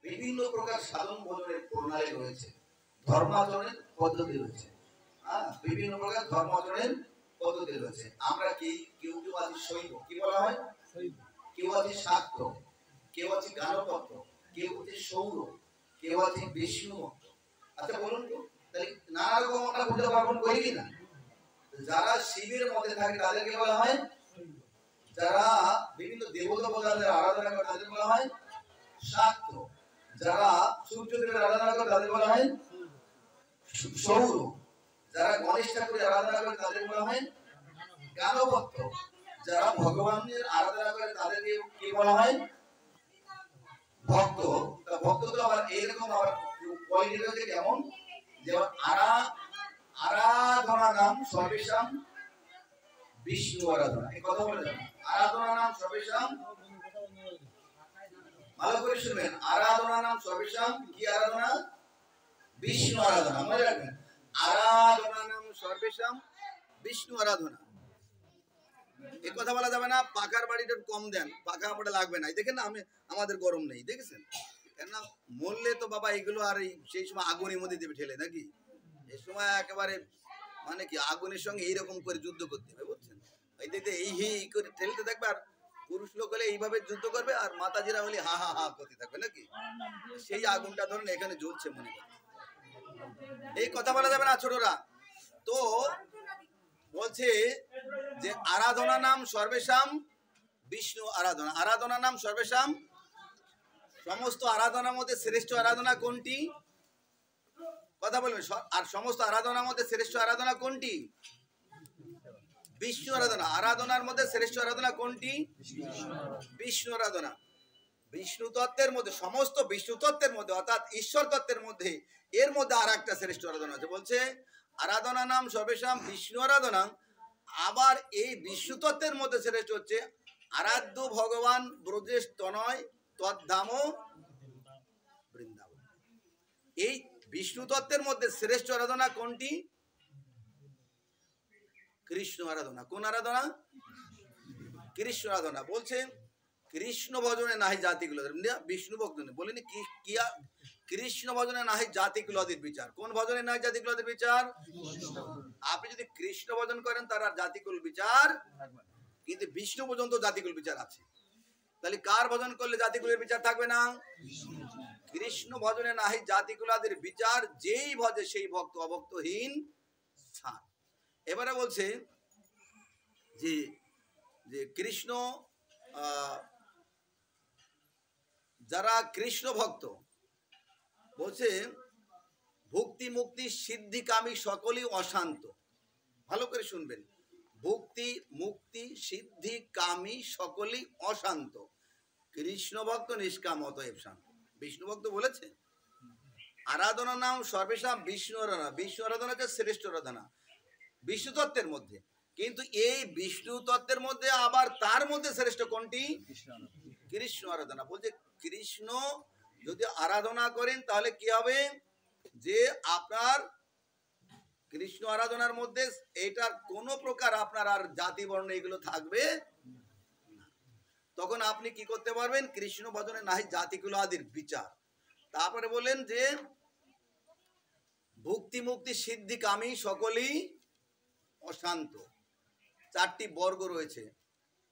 বিভিন্ন প্রকার সাধন ভজনের প্রণালী রয়েছে, ধর্মাচরণের পদ্ধতি রয়েছে। বিভিন্ন প্রকার ধর্মাচরণের পদ্ধতি রয়েছে। আমরা কেউ কেউ আছি শৈব, কি বলা হয়, কেউ আছে শাক্ত, কেউ আছে গানপত্র, কেউ আছে সৌর, কেউ আছে বিষ্ণু ভক্ত। আচ্ছা বলুন তো, তাহলে নানা রকম আমরা পূজা পার্বণ করি কিনা? যারা শিবের মধ্যে থাকে তাদেরকে বলা হয়, যারা বিভিন্ন দেবতা পদার্থের আরাধনা করে তাদের বলা হয় শাক্ত, যারা সূর্যদেবের আরাধনা করে তাদের বলা হয় সৌর, যারা গণেশ ঠাকুরের আরাধনা করে তাদের বলা হয় গানপত্য, যারা ভগবানের আরাধনা করে তাদেরকে কি বলা হয় ভক্ত। ভক্ত তো আবার এইরকম আবার কোয়ালিটি রয়েছে, কেমন যেমন আরাধনা নাম সর্বেশাম বিষ্ণু আরাধনা। এই কথা বলে যাবেন, আরাধনা নাম সর্বেশাম, ভালো করে শুনবেন, আরাধনা নাম সর্বেশাম কি আরাধনা? বিষ্ণু আরাধনা। মনে রাখবেন, আরাধনা নাম সর্বেশাম বিষ্ণু আরাধনা। এই কথা বলা যাবে না পাকার বাড়িটা কম দেন, পাকা আমাদের লাগবে না। দেখেন না আমাদের গরম নেই, দেখেছেন? কেননা মরলে তো বাবা এগুলো আর সেই সময় আগুনের মধ্যে দেবে ঠেলে, নাকি? এই সময় একেবারে মানে কি আগুনের সঙ্গে এইরকম করে যুদ্ধ করতে হবে, বুঝছেন? এই দেখতে এই করে ঠেলতে থাকবে, আর পুরুষ লোক হলে এইভাবে যুদ্ধ করবে, আর মাতাজিরা হলে হা হা হা করতে থাকবে, নাকি? সেই আগুনটা ধরুন এখানে জ্বলছে মনে করে। এই কথা বলা যাবে না ছোটরা। তো বলছে যে আরাধনা নাম সর্বেশাম বিষ্ণু আরাধনা। আরাধনা নাম সর্বেশাম, সমস্ত আরাধনার মধ্যে শ্রেষ্ঠ আরাধনা কোনটি? কথা বলবেন। আর সমস্ত আরাধনার মধ্যে শ্রেষ্ঠ আরাধনা কোনটি? বিষ্ণু আরাধনা। আরাধনার মধ্যে শ্রেষ্ঠ আরাধনা কোনটি? বিষ্ণু আরাধনা। বিষ্ণু তত্ত্বের মধ্যে, সমস্ত বিষ্ণু তত্ত্বের মধ্যে অর্থাৎ ঈশ্বর তত্ত্বের মধ্যে এর মধ্যে আর একটা শ্রেষ্ঠ আরাধনা আছে। বলছে আরাধনা নাম সর্বেশাম বিষ্ণু আরাধনা। আবার এই বিষ্ণু তত্ত্বের মধ্যে শ্রেষ্ঠ হচ্ছে আরাধ্য ভগবান ব্রজেশ তনয় তদ্ধাম বৃন্দাবন। এই বিষ্ণু তত্ত্বের মধ্যে শ্রেষ্ঠ আরাধনা কোনটি? কৃষ্ণ আরাধনা। কোন আরাধনা? কৃষ্ণ আরাধনা। বলছে কৃষ্ণ ভজনে নাহি জাতিগুলো, বিষ্ণু ভক্ত বলিনি কি কৃষ্ণ ভজনে নাহি জাতিকুলাদির বিচার। কোন ভজনে নাহি জাতিকুলাদির বিচার? আপনি যদি কৃষ্ণ ভজন করেন তার আর জাতিকুল বিচার, কিন্তু বিষ্ণু পর্যন্ত জাতিকুল বিচার আছে। তাহলে কার ভজন করলে জাতিকুলের বিচার থাকবে না? কৃষ্ণ ভজনে নাহি জাতিকুলাদির বিচার, যেই ভজে সেই ভক্ত অভক্তহীন স্থান। এবারে বলছে যে যে কৃষ্ণ যারা কৃষ্ণ ভক্ত, বলছে ভক্তি মুক্তি সিদ্ধি কামী সকলেই অশান্ত। ভালো করে শুনবেন, ভক্তি মুক্তি সিদ্ধি কামী সকলেই অশান্ত, কৃষ্ণ ভক্ত নিষ্কাম অতএব শান্ত। বিষ্ণু ভক্ত বলেছে আরাধনা নাম সর্বেশাম বিষ্ণু আরাধনা। বিষ্ণু আরাধনা হচ্ছে শ্রেষ্ঠ আরাধনা বিষ্ণু তত্ত্বের মধ্যে, কিন্তু এই বিষ্ণু তত্ত্বের মধ্যে আবার তার মধ্যে শ্রেষ্ঠ কোনটি? কৃষ্ণ আরাধনা। বলছে কৃষ্ণ যদি আরাধনা করেন তাহলে কি হবে, যে আপনার কৃষ্ণ আরাধনার মধ্যে এইটার কোনো প্রকার আপনার আর জাতি বর্ণ এগুলো থাকবে না। তখন আপনি কি করতে পারবেন? কৃষ্ণ ভজনে নাহি জাতিগুলো আদির বিচার। তারপরে বললেন যে ভক্তি মুক্তি সিদ্ধি কামী সকলেই অশান্ত। চারটি বর্গ রয়েছে।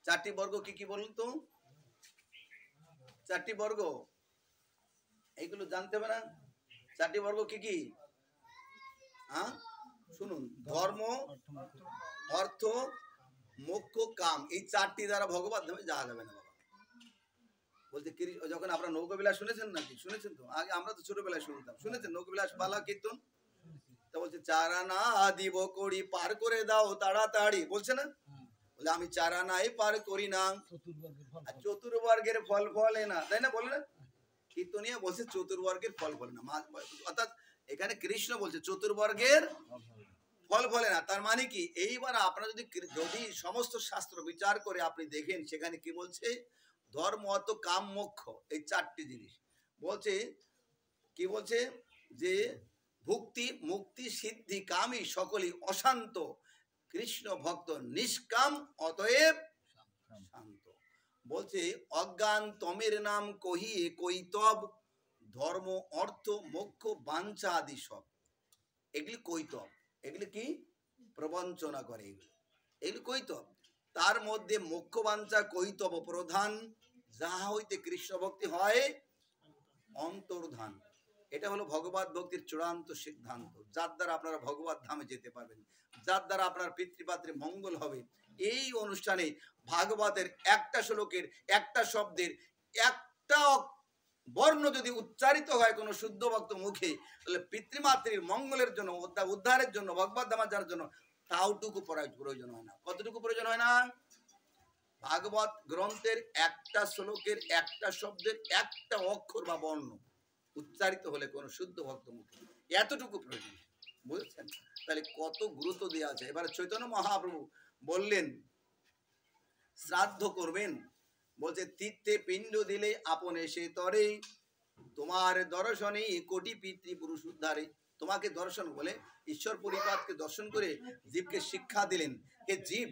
চারটি বর্গ কি কি বলুন তো? চারটি বর্গ এইগুলো জানতে হবে না? চারটি বর্গ কি কি? হ্যাঁ শুনুন, ধর্ম, অর্থ, মোক্ষ, কাম। এই চারটি দ্বারা ভগবত ধামে যাওয়া যাবে না বাবা। বলতে যখন আপনারা নৌকাবিলাস শুনেছেন নাকি? শুনেছেন তো? আগে আমরা তো ছোটবেলায় শুনতাম। শুনেছেন নৌকাবিলাস বালা কীর্তন? তা বলছে চারানা দিব করি পার করে দাও তাড়াতাড়ি, বলছে না? বলে আমি চারানাই পার করি না, চতুর্বর্গের ফল ফলে না, তাই না? বলে না কীর্তনিয়া বলছে চতুর্বর্গের ফল ফলে না। অর্থাৎ এখানে কৃষ্ণ বলছে চতুর্বর্গের ফল ফলে না। তার মানে কি, এইবার আপনারা যদি সমস্ত শাস্ত্র বিচার করে আপনি দেখেন সেখানে কি বলছে, ধর্ম অর্থ কাম মোক্ষ এই চারটি জিনিস বলছে। কি বলছে? যে ভক্তি মুক্তি সিদ্ধি কামী সকলেই অশান্ত, কৃষ্ণ ভক্ত নিষ্কাম অতএব শান্ত। বলছে অজ্ঞান তমের নাম কহিয়ে কৈতব ধর্ম, অর্থ, মোক্ষ, বাঞ্ছা আদি সব, এগুলি কৈতব। এগুলি কি? প্রবঞ্চনা করে এগুলি, এগুলি কৈতব। তার মধ্যে মোক্ষ বাঞ্ছা কৈতব প্রধান, যাহা হইতে কৃষ্ণ ভক্তি হয় অন্তর্ধান। এটা হলো ভগবত ভক্তির চূড়ান্ত সিদ্ধান্ত, যার দ্বারা আপনারা ভগবত ধামে যেতে পারবেন, যার দ্বারা আপনার পিতৃপাত্রের মঙ্গল হবে। এই অনুষ্ঠানে ভাগবতের একটা শ্লোকের, একটা শব্দের, একটা বর্ণ যদি উচ্চারিত হয় কোনো শুদ্ধ ভক্ত মুখে, তাহলে পিতৃমাতৃর মঙ্গলের জন্য, উদ্ধারের জন্য, ভগবত ধামে যাওয়ার জন্য তাওটুকু প্রয়োজন হয় না। কতটুকু প্রয়োজন হয় না? ভাগবত গ্রন্থের একটা শ্লোকের, একটা শব্দের, একটা অক্ষর বা বর্ণ উচ্চারিত হলে কোন শুদ্ধ ভক্ত মুখে এতটুকু প্রয়োজন, বুঝছেন? তাহলে কত গুরুত্ব দেওয়া আছে। এবার চৈতন্য মহাপ্রভু বললেন শ্রাদ্ধ করবেন, বলছে তীর্থে পিণ্ড দিলে আপনে সে তরে, তোমার দর্শনে কোটি পিতৃপুরুষ উদ্ধারে। তোমাকে দর্শন বলে ঈশ্বর পরিপাতকে দর্শন করে জীবকে শিক্ষা দিলেন। হে জীব,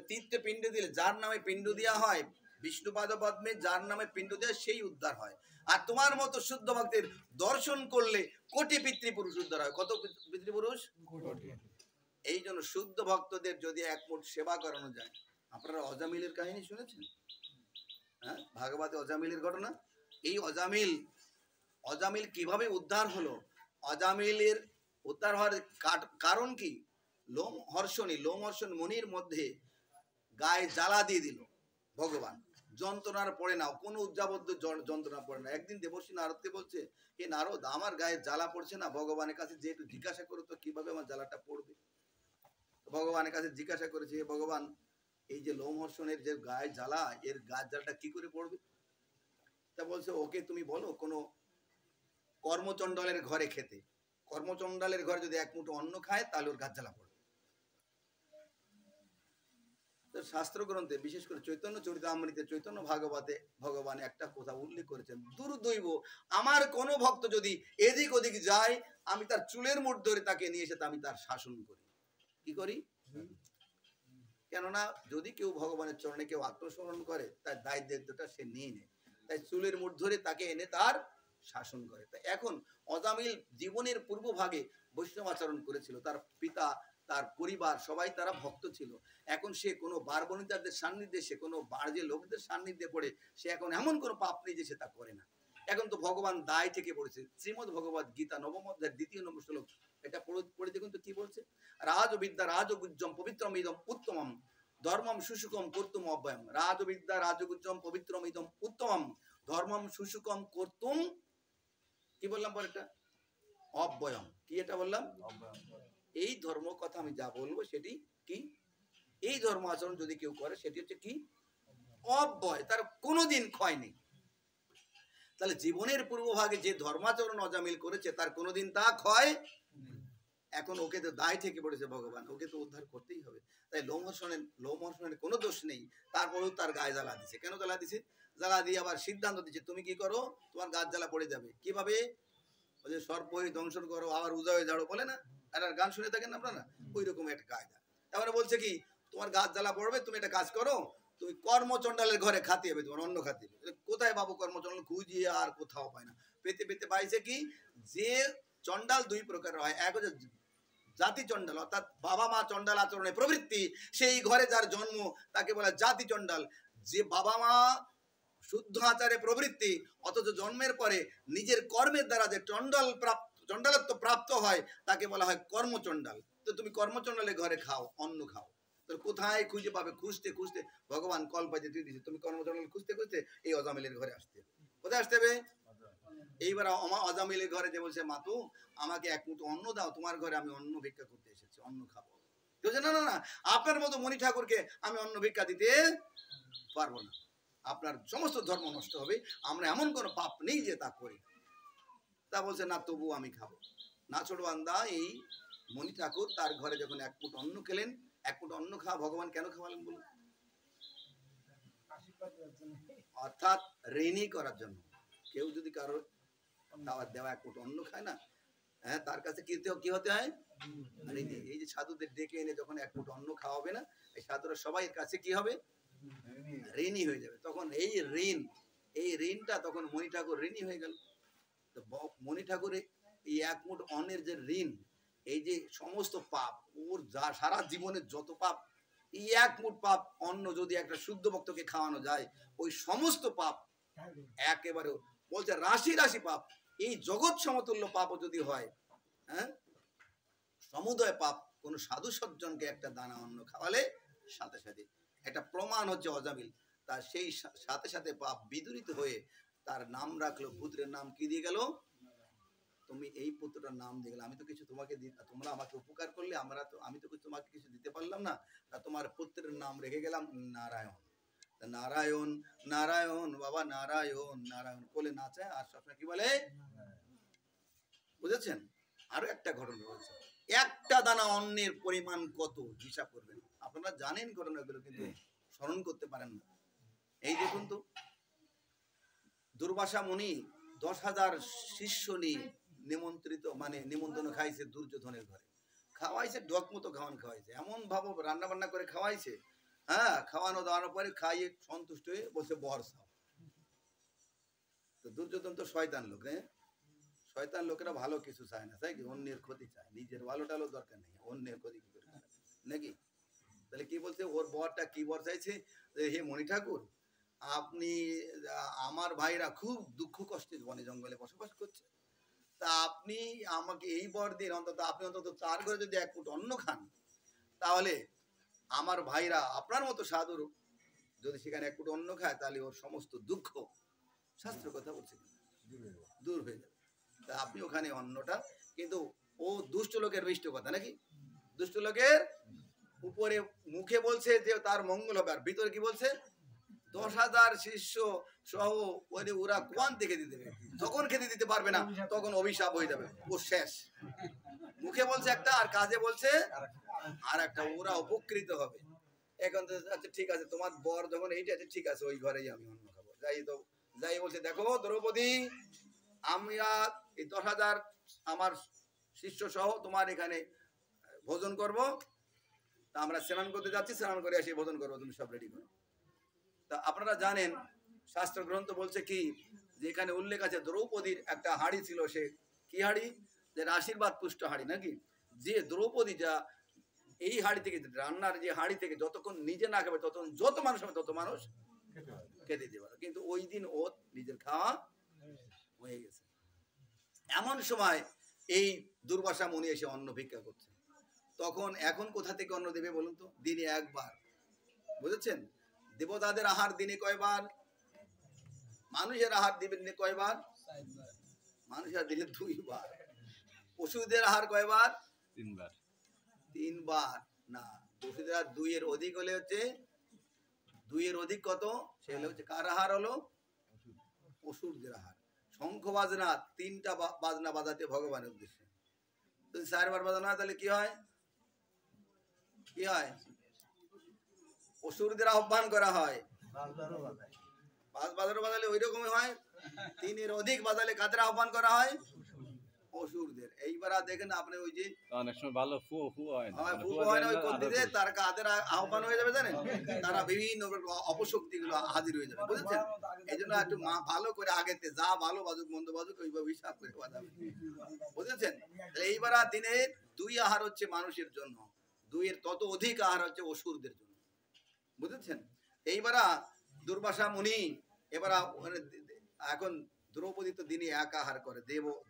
তীর্থে পিণ্ড দিলে, যার নামে পিণ্ড দেওয়া হয়, বিষ্ণুপাদ পদ্মে যার নামে পিণ্ড দেয় সেই উদ্ধার হয়। আর তোমার মতো শুদ্ধ ভক্তের দর্শন করলে কোটি পিতৃপুরুষ উদ্ধার হয়। কত পিতৃপুরুষ? এই জন্য শুদ্ধ ভক্তদের যদি একমুঠ সেবা করানো যায়। আপনারা অজামিলের কাহিনী শুনেছেন? হ্যাঁ, ভাগবতে অজামিলের ঘটনা। এই অজামিল কিভাবে উদ্ধার হলো? অজামিলের উদ্ধার হওয়ার কারণ কি? লোমহর্ষণ মুনির মধ্যে গায়ে জ্বালা দিয়ে দিল ভগবান। যন্ত্রণার পড়ে না, কোনো উজ্জাবদ্ধ যন্ত্রণা পড়ে না। একদিন দেবর্ষী নারদকে বলছে, হে নারদ, আমার গায়ে জ্বালা পড়ছে না, ভগবানের কাছে যে একটু জিজ্ঞাসা করো তো কিভাবে আমার জ্বালাটা পড়বে। ভগবানের কাছে জিজ্ঞাসা করেছে, হে ভগবান, এই যে লোমহর্ষণের যে গায়ে জ্বালা, এর গায়ের জ্বালাটা কি করে পড়বে? তা বলছে, ওকে তুমি বলো কোনো কর্মচণ্ডালের ঘরে খেতে, কর্মচণ্ডালের ঘরে যদি এক মুঠো অন্ন খায় তাহলে ওর গাছ জ্বালা পড়বে। শাস্ত্র গ্রন্থে, বিশেষ করে চৈতন্য চরিতামৃতে, চৈতন্য ভাগবতে ভগবান একটা কথা উল্লেখ করেছেন, দুর্দৈব আমার কোন ভক্ত যদি এদিক ওদিক যায়, আমি তার চুলের মুঠ ধরে তাকে নিয়ে এসে আমি তার শাসন করি। কি করি? কেননা যদি কেউ ভগবানের চরণে কেউ আত্মসমর্পণ করে, তার দায়িত্বটা সে নিয়ে নেয়। তাই চুলের মুঠ ধরে তাকে এনে তার শাসন করে। তাই এখন অজামিল জীবনের পূর্ব ভাগে বৈষ্ণব আচরণ করেছিল, তার পিতা, তার পরিবার সবাই তারা ভক্ত ছিল। এখন সে কোনো বারবণিতাদের সান্নিধ্যে, সে কোনো বাজে লোকদের সান্নিধ্যে পড়ে সে এখন এমন কোনো পাপ নেই যে সে তা করে না। এখন তো ভগবান দায় থেকে পড়েছে। শ্রীমদ ভগবত গীতা নবম অধ্যায়ের 2 নম্বর শ্লোক, এটা পড়ে দেখুন তো কি বলছে। রাজবিদ্যা রাজগুজ্জম পবিত্রম ইদম উত্তমম ধর্মম সুশুকম কর্তুম অব্যয়ম। রাজবিদ্যা রাজগুজ্জম পবিত্রম ইদম উত্তমম ধর্মম সুশুকম কর্তুম, কি বললাম পরেরটা? অব্যয়ম। কি এটা বললাম? এই ধর্ম কথা আমি যা বলবো সেটি কি? এই ধর্ম আচরণ যদি কেউ করে সেটি হচ্ছে কি? অব্যয়, তার কোনোদিন ক্ষয় নেই। তাহলে জীবনের পূর্বভাগে যে ধর্মাচরণ অজামিল করেছে তার কোনোদিন তা ক্ষয়। এখন ওকে তো দায় থেকে পড়েছে ভগবান, ওকে তো উদ্ধার করতেই হবে। তাই লোমহর্ষণের কোনো দোষ নেই, তারপরেও তার গায়ে জ্বালা দিছে। কেন জ্বালা দিছে? জ্বালা দিয়ে আবার সিদ্ধান্ত দিচ্ছে, তুমি কি করো, তোমার গাছ জ্বালা পড়ে যাবে। কিভাবে? ওই যে সর্পই দংশন করো আবার উজাওয়ে ঝাড়ো বলে না, একটা গান শুনে থাকেন আপনারা, ওই রকম একটা কায়দা। তারপরে বলছে কি, তোমার গাছ জ্বালা পড়বে, তুমি একটা কাজ করো, তুমি কর্মচণ্ডালের ঘরে খাতে হবে, তোমার অন্ন খাতে হবে। কোথায় বাবু কর্মচণ্ডাল? খুঁজিয়ে আর কোথাও পায় না। পেতে পেতে পাইছে কি, যে চণ্ডাল দুই প্রকার হয়। এক হচ্ছে জাতি চণ্ডাল, অর্থাৎ বাবা মা চণ্ডাল আচরণে প্রবৃত্তি, সেই ঘরে যার জন্ম তাকে বলে জাতি চণ্ডাল। যে বাবা মা শুদ্ধ আচারে প্রবৃত্তি, অথচ জন্মের পরে নিজের কর্মের দ্বারা যে চণ্ডালত্ব প্রাপ্ত হয় তাকে বলা হয় কর্মচণ্ডাল। তো তুমি কর্মচণ্ডালের ঘরে খাও, অন্ন খাও, তো কোথায় খুঁজে পাবে? খুঁজতে খুঁজতে ভগবান কল্পাতে দিয়েছে, তুমি কর্মচণ্ডাল খুঁজতে খুঁজতে এই অজামিলের ঘরে আসতে হবে। কোথায় আসতে হবে? এইবার অজামিলের ঘরে যে বলছে, মাতু আমাকে এক মুঠো অন্ন দাও, তোমার ঘরে আমি অন্ন ভিক্ষা করতে এসেছি, অন্ন খাবো। বলছে, না না না, আপনার মতো মণি ঠাকুরকে আমি অন্ন ভিক্ষা দিতে পারবো না, আপনার সমস্ত ধর্ম নষ্ট হবে, আমরা এমন কোনো পাপ নেই যে তা করি। তা বলছে, না তবু আমি খাবো না। ছোটবান্দা, এই মণি ঠাকুর তার ঘরে যখন এক মুঠ অন্ন খেলেন, এক মুঠ অন্ন খাওয়া ভগবান কেন খাওয়ালেন বলুন? অর্থাৎ ঋণী করার জন্য। কেউ যদি কারোর খাবার দেওয়া এক মুঠ অন্ন খায় না, হ্যাঁ, তার কাছে কি হতে হয়? ঋণী। এই যে সাধুদের ডেকে এনে যখন এক মুঠ অন্ন খাওয়াবে না, এই সাধুরা সবাই কাছে কি হবে? ঋণী হয়ে যাবে। তখন এই ঋণটা তখন মণি ঠাকুর ঋণী হয়ে গেল। মণি ঠাকুরে এই এক মুঠ অন্নের যে ঋণ, এই যে সমস্ত পাপ ওর যা সারা জীবনের যত পাপ, এই এক মুঠ পাপ অন্ন যদি একটা শুদ্ধ ভক্তকে খাওয়ানো যায়, ওই সমস্ত পাপ একেবারে বলছে রাশি রাশি পাপ, এই জগৎ সমতুল্য পাপও যদি হয়, হ্যাঁ, সমুদয় পাপ কোন সাধু সজ্জনকে একটা দানা অন্ন খাওয়ালে সাথে সাথে একটা প্রমাণ হচ্ছে অজামিল, তার সেই সাথে সাথে পাপ বিদূরিত হয়ে তার নাম রাখলো, পুত্রের নাম কি দিয়ে গেল, তুমি এই পুত্রটার নাম দিয়ে গেলে, আমি তো কিছু তোমাকে তোমরা আমাকে উপকার করলে, আমি তো তোমাকে কিছু দিতে পারলাম না, তা তোমার পুত্রের নাম রেখে গেলাম নারায়ণ। নারায়ণ নারায়ণ বাবা, নারায়ণ নারায়ণ কোলে নাচে আর সবসময় কি বলে, বুঝেছেন? আরো একটা ঘটনা বলছে, একটা দানা অন্নের পরিমাণ কত হিসাব করবেন, আপনারা জানেন ঘটনাগুলো কিন্তু স্মরণ করতে পারেন না। এই দেখুন তো, দুর্বাসা মুনি 10,000 শিষ্য নিয়ে নিমন্ত্রিত, মানে নিমন্ত্রণ খাইছে দুর্যোধনের ঘরে, খাওয়াইছে ডক মতো খাওয়ান খাওয়াইছে, এমন ভাবো রান্না বান্না করে খাওয়াইছে, হ্যাঁ, খাওয়ানো দাওয়ানোর পরে খাইয়ে সন্তুষ্ট হয়ে বসে বর্ষা। তো দুর্যোধন তো শয়তান লোক, হ্যাঁ, শয়তান লোকেরা ভালো কিছু চায় না, তাই কি, অন্যের ক্ষতি চায়, নিজের ভালোটারও দরকার নেই, অন্যের ক্ষতি কি করে নাকি? তাহলে কি বলছে, ওর বরটা কি বর চাইছে, হে মণি ঠাকুর, আপনি আমার ভাইরা খুব দুঃখ কষ্টে বনে জঙ্গলে বসবাস করছে, তা আপনি আমাকে এই বর দিন, অন্তত আপনি অন্তত তার ঘরে যদি এক ফুট অন্ন খান, তাহলে আমার ভাইরা আপনার মতো সাধুর যদি সেখানে এক ফুট অন্ন খায়, তাহলে ওর সমস্ত দুঃখ, শাস্ত্র কথা বলছে, দূর হয়ে যাবে। তা আপনি ওখানে অন্নটা, কিন্তু ও দুষ্ট লোকের মিষ্ট কথা নাকি, দুষ্ট লোকের উপরে মুখে বলছে যে তার মঙ্গল হবে, আর ভিতরে কি বলছে, 10,000 শিষ্য সহ ওরা কোয়ান থেকে দিতে দেবে, যখন খেতে দিতে পারবে না তখন অভিশাপ হয়ে যাবে, ও শেষ। মুখে বলছে একটা আর কাজে বলছে আর একটা, ওরা উপকৃত হবে। এখন আচ্ছা ঠিক আছে, তোমার বর যখন এইটা আছে, ঠিক আছে, ওই ঘরেই আমি অন্ন খাবো, যাই বলছে, দেখো দ্রৌপদী, আমরা এই 10,000 আমার শিষ্য সহ তোমার এখানে ভোজন করব, তা আমরা স্নান করতে যাচ্ছি, স্নান করে এসে ভোজন করবো, তুমি সব রেডি করো। তা আপনারা জানেন শাস্ত্র গ্রন্থ বলছে কি, যে এখানে উল্লেখ আছে দ্রৌপদীর একটা হাড়ি ছিল, সে কি হাড়ি, যে আশীর্বাদ পুষ্ট হাড়ি নাকি, যে দ্রৌপদী যা এই হাড়ি থেকে, রান্নার যে হাড়ি থেকে যতক্ষণ নিজে না খাবে ততক্ষণ যত মানুষ হবে তত মানুষ খেতে দিতে পারে, কিন্তু ওই দিন ও নিজের খাওয়া হয়ে গেছে। এমন সময় এই দুর্বাসা মুনি এসে অন্ন ভিক্ষা করছে, তখন এখন কোথা থেকে অন্ন দেবে বলুন তো, দিনে একবার, বুঝেছেন? দেবতাদের আহার দিনে কয়বার, মানুষের আহার দিনে কয়বার, মানুষের দিনে 2 বার, পশুদের আহার কয়বার, 3 বার না, পশুদের আহার 2 এর অধিক হলে হচ্ছে, 2 এর অধিক কত, সেগুলো হচ্ছে কার আহার হলো, পশুদের আহার। শঙ্খ বাজনা 3টা বাজনা বাজাতে ভগবানের উদ্দেশ্যে, যদি 4 বার বাজানো হয় তাহলে কি হয়, কি হয়, অসুরদের আহ্বান করা হয়, 5 বাজালে ওই রকমই হয়, 3 এর অধিক বাজালে কাদের আহ্বান করা হয়, অসুরদের। এইবার দেখেন আপনি ওই যে অনেক সময় ভালো ফু হয় না, ফু হয় না, ওই কন্দিতে তার কাদের আহ্বান হয়ে যাবে জানেন, তারা বিভিন্ন অপশক্তি গুলো হাজির হয়ে যাবে, বুঝেছেন? এই জন্য একটু ভালো করে আগেতে যা ভালো বাজুক মন্দ বাজুক ওইভাবে হিসাব করে বাজাবে, বুঝেছেন? এইবার দিনে 2 আহার হচ্ছে মানুষের জন্য, 2 এর তত অধিক আহার হচ্ছে অসুরদের জন্য, বুঝেছেন? এইবার দুর্বাসা মুনি এবার এখন দ্রৌপদী তো দিনে এক আহার করে,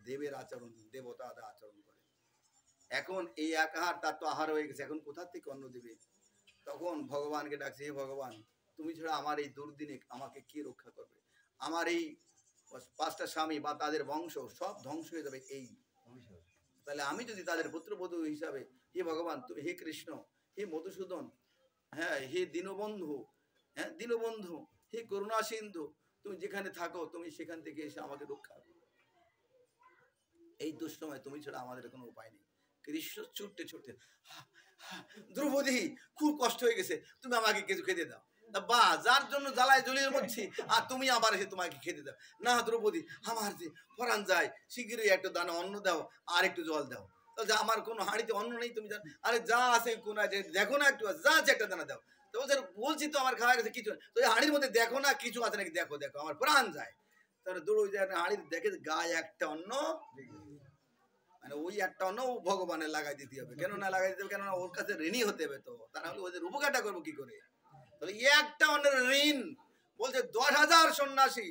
দেবের আচরণ, দেবতাদের আচরণ করে, এখন এই এক আহার তার তো আহার হয়ে গেছে, এখন কোথা থেকে অন্ন দেবে? তখন ভগবানকে ডাকছে, হে ভগবান, তুমি ছাড়া আমার এই দুর্দিনে আমাকে কে রক্ষা করবে, আমার এই 5টা স্বামী বা তাদের বংশ সব ধ্বংস হয়ে যাবে, এই তাহলে আমি যদি তাদের পুত্রবধূ হিসাবে, হে ভগবান, হে কৃষ্ণ, হে মধুসূদন, হ্যাঁ, হে দীনবন্ধু, হ্যাঁ দীনবন্ধু, হে করুণা সিন্ধু, তুমি যেখানে থাকো তুমি সেখান থেকে এসে আমাকে রক্ষা করো, এই দুঃসময় তুমি ছাড়া আমাদের কোনো উপায় নেই। কৃষ্ণ ছুটতে ছুটতে, দ্রৌপদী খুব কষ্ট হয়ে গেছে, তুমি আমাকে কিছু খেতে দাও, বা যার জন্য জ্বালায় জ্বলিয়ে মরছি আর তুমি আবার এসে তোমাকে খেতে দাও, না দ্রৌপদী আমার যে পরাণ যায়, শীঘ্রই একটা দানা অন্ন দাও আর একটু জল দাও, তাহলে আমার কোনো হাঁড়িতে অন্ন নেই, তুমি আরে যা আছে কোন আছে দেখো না, একটু যা আছে একটা দানা দাও, তো বলছি তো আমার খাওয়া গেছে কিছু, তো হাঁড়ির মধ্যে দেখো না কিছু আছে নাকি, দেখো দেখো আমার প্রাণ যায়, তাহলে দৌড় হাড়ির দেখে গায়ে একটা অন্য, মানে ওই একটা অন্য ভগবানের লাগাই দিতে হবে। কেন না লাগাই দিতে হবে? কেননা ওর কাছে ঋণী হতে হবে, তো তা না হলে ওদের উপকারটা করবো কি করে? তাহলে একটা অন্যের ঋণ বলছে 10,000 সন্ন্যাসী,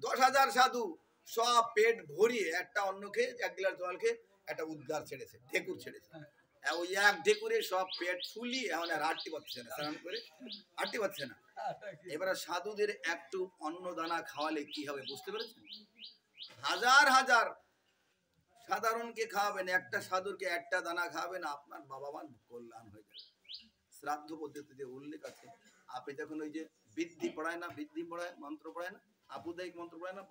10,000 সাধু সব পেট ভরিয়ে একটা অন্যকে এক গ্লাস জল খেয়ে একটা উদ্গার ছেড়েছে, ঢেকুর ছেড়েছে। ওই এক ঢেকুরে সব পেট ফুলি, এখন আর হাঁটতে পারছে না, স্নান করে হাঁটতে পারছে না। এবারে সাধুদের একটু অন্ন দানা খাওয়ালে কি হবে বুঝতে পেরেছেন? হাজার হাজার সাধারণকে খাওয়াবেন, একটা সাধুরকে একটা দানা খাওয়াবেন, আপনার বাবা মার কল্যাণ হয়ে যাবে। শ্রাদ্ধ পদ্ধতিতে উল্লেখ আছে। আপনি যখন ওই যে বৃদ্ধি পড়ায় না, বৃদ্ধি পড়ায় মন্ত্র পড়ায় না, আপুদায়িক মন্ত্র পড়ায় না,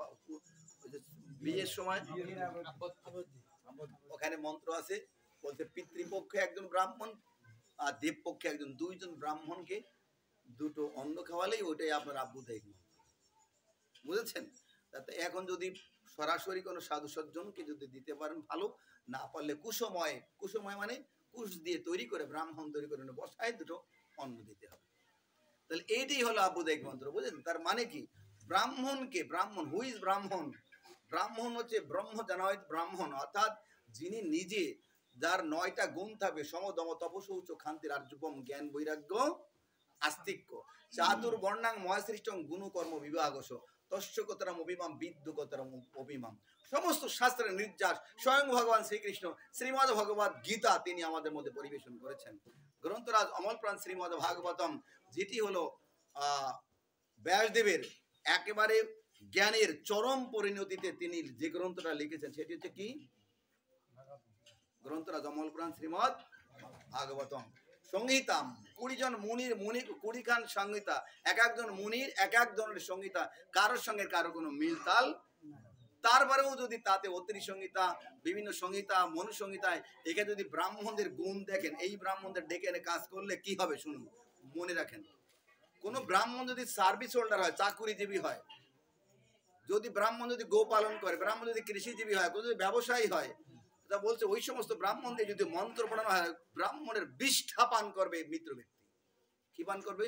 বিয়ের সময় ওখানে মন্ত্র আছে, বলছে পিতৃপক্ষে একজন ব্রাহ্মণ আর দেবপক্ষে একজন, দুইজন ব্রাহ্মণকে দুটো অন্ন খাওয়ালেই ওইটাই আপনার আব্বুদায়িক মন্ত্র। বুঝেছেন? তাতে এখন যদি সরাসরি কোনো সাধু সজ্জনকে যদি দিতে পারেন ভালো, না পারলে কুসময়, কুসময় মানে কুশ দিয়ে তৈরি করে, ব্রাহ্মণ তৈরি করে বসায় দুটো অন্ন দিতে হবে। তাহলে এইটাই হলো আব্বুদায়িক মন্ত্র। বুঝলেন? তার মানে কি? ব্রাহ্মণকে, ব্রাহ্মণ, হু ইজ ব্রাহ্মণ? ব্রাহ্মণ হচ্ছে ব্রহ্ম জানায়িত ব্রাহ্মণ, অর্থাৎ যিনি নিজে, যার 9টা গুণ থাকবে, সমদম তপশৌচ ক্ষান্তি রাজ্যপম জ্ঞান বৈরাগ্য আস্তিক্য চাতুর্বর্ণাং মহাসৃষ্টং গুণকর্ম বিভাগস তস্যকতরম অভিমাম বিদ্যুকতরম অভিমাম। সমস্ত শাস্ত্রের নির্যাস স্বয়ং ভগবান শ্রীকৃষ্ণ শ্রীমদ্ ভগবত গীতা তিনি আমাদের মধ্যে পরিবেশন করেছেন। গ্রন্থরাজ অমলপ্রাণ শ্রীমদ্ ভাগবতম, যেটি হলো ব্যাসদেবের একেবারে জ্ঞানের চরম পরিণতিতে তিনি যে গ্রন্থটা লিখেছেন সেটি হচ্ছে কি? গ্রন্থরাজ অমলপ্রাণ শ্রীমদ্ ভাগবতম সংহিতাম। 20 জন মুনির 20 খান সংহিতা, এক একজন মুনির এক এক ধরনের সংহিতা, কারোর সঙ্গে কারো কোনো মিল তাল। তারপরেও যদি তাতে অত্রি সংহিতা, বিভিন্ন সংহিতা, মনু সংহিতায় এখানে যদি ব্রাহ্মণদের গুণ দেখেন, এই ব্রাহ্মণদের ডেকে এনে কাজ করলে কি হবে শুনুন, মনে রাখেন। কোন ব্রাহ্মণ যদি সার্ভিস হোল্ডার হয়, চাকুরিজীবী হয়, যদি ব্রাহ্মণ যদি গো পালন করে, ব্রাহ্মণ যদি কৃষিজীবী হয়, যদি ব্যবসায়ী হয়, তা বলছে ওই সমস্ত ব্রাহ্মণদের যদি মন্ত্র পড়ানো হয়, ব্রাহ্মণের বিষ্ঠা পান করবে মিত্র ব্যক্তি। কি পান করবে?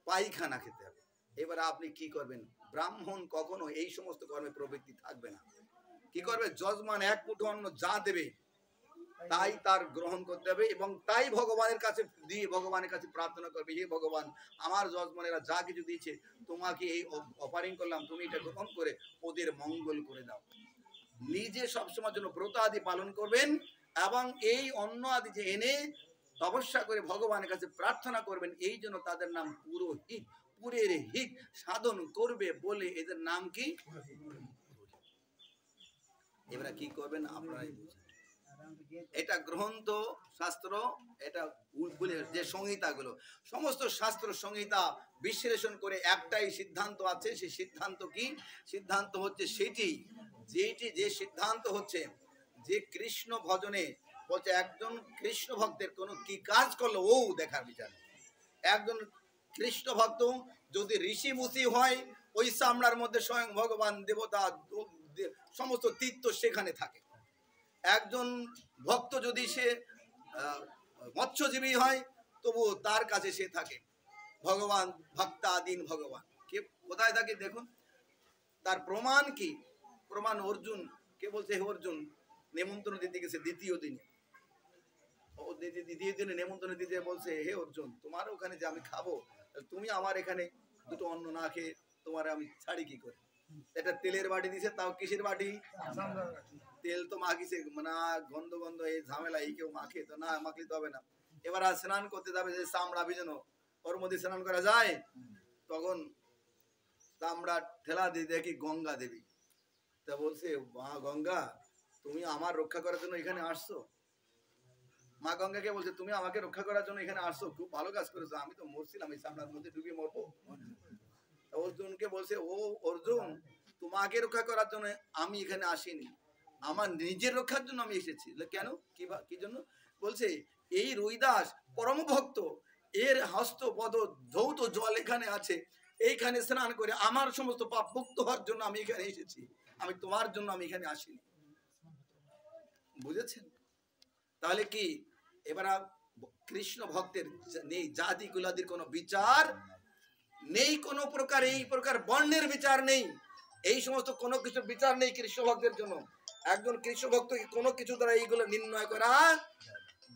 পায়খানা খেতে হবে। এবার আপনি কি করবেন? ব্রাহ্মণ কখনো এই সমস্ত কর্মে প্রবৃত্তি থাকবে না। কি করবে? যজমান এক মুঠো অন্ন যা দেবে তাই তার গ্রহণ করতে হবে, এবং তাই ভগবানের কাছে দিয়ে ভগবানের কাছে প্রার্থনা করবে, হে ভগবান, আমার যজমানেরা যা কিছু দিয়েছে তোমাকে এই অফারিং করলাম, তুমি এটা গ্রহণ করে ওদের মঙ্গল করে দাও। নিজে সবসময় জন্য ব্রত আদি পালন করবেন, এবং এই অন্ন আদি যে এনে তপস্যা করে ভগবানের কাছে প্রার্থনা করবেন, এই জন্য তাদের নাম পুরোহিত। পুরের হিত সাধন করবে বলে এদের নাম কি? এবারে কি করবেন আপনারাই বুঝেন। এটা গ্রন্থ শাস্ত্র, এটা যে সংহিতাগুলো, সমস্ত শাস্ত্র সংহিতা বিশ্লেষণ করে একটাই সিদ্ধান্ত আছে। সেই সিদ্ধান্ত কি? সিদ্ধান্ত হচ্ছে সেটি, যেটি যে সিদ্ধান্ত হচ্ছে যে কৃষ্ণ ভজনে বলছে একজন কৃষ্ণ ভক্তের কোনো কি কাজ করলো ও দেখার বিচার। একজন কৃষ্ণ ভক্ত যদি ঋষি মুষি হয়, ওই চামড়ার মধ্যে স্বয়ং ভগবান দেবতা সমস্ত তীর্থ সেখানে থাকে। একজন ভক্ত যদি সে মৎস্যজীবী হয়, তবু তার কাছে সে থাকে ভগবান ভক্তাধীন ভগবান। কে কোথায় থাকে দেখুন। তার প্রমাণ কি? প্রমাণ অর্জুন কে বলছে, হে অর্জুন, নেমন্ত্রণ দিতে গেছে দ্বিতীয় দিনে, দ্বিতীয় দিনে নেমন্ত্রণ দিতে বলছে, হে অর্জুন, তোমার ওখানে যে আমি খাবো, তুমি আমার এখানে দুটো অন্ন না খেয়ে তোমার আমি ছাড়ি কি করে? এটা তেলের বাটি দিছে, তাও কিসের বাটি? তেল তো মাখিছে, মানে গন্ধ গন্ধ এই ঝামেলা, এই কেউ মাখে তো না, মাখলে তো হবে না। এবার আর স্নান করতে যাবে, যে চামড়া ভিজানো, ওর মধ্যে স্নান করা যায়? তখন চামড়া ঠেলা দিয়ে দেখি গঙ্গা দেবী। তা বলছে, মা গঙ্গা, তুমি আমার রক্ষা করার জন্য এখানে আসছো? মা গঙ্গাকে বলছে, তুমি আমাকে রক্ষা করার জন্য এখানে আসছো, খুব ভালো কাজ করেছো, আমি তো মরছিলাম, এই চামড়ার মধ্যে ডুবিয়ে মরবো। অর্জুনকে বলছে, ও অর্জুন, তোমাকে রক্ষা করার জন্য আমি এখানে আসিনি, আমার নিজের রক্ষার জন্য আমি এসেছি। কেন? কি জন্য? বলছে, এই রুইদাস পরম ভক্ত, এর হস্ত পদ ধৌত জল এখানে আছে, এইখানে স্নান করে আমার সমস্ত পাপ মুক্ত হওয়ার জন্য আমি এখানে এসেছি, আমি তোমার জন্য আমি এখানে আসিনি। বুঝেছেন? তাহলে কি এবার কৃষ্ণ ভক্তের নেই জাতি কুলাদির কোনো বিচার নেই কোনো প্রকার এই প্রকার বর্ণের বিচার নেই, এই সমস্ত কোনো কিছু বিচার নেই কৃষ্ণ ভক্তের জন্য। একজন কৃষ্ণ ভক্তকে কোনো কিছু দ্বারা এইগুলো নির্ণয় করা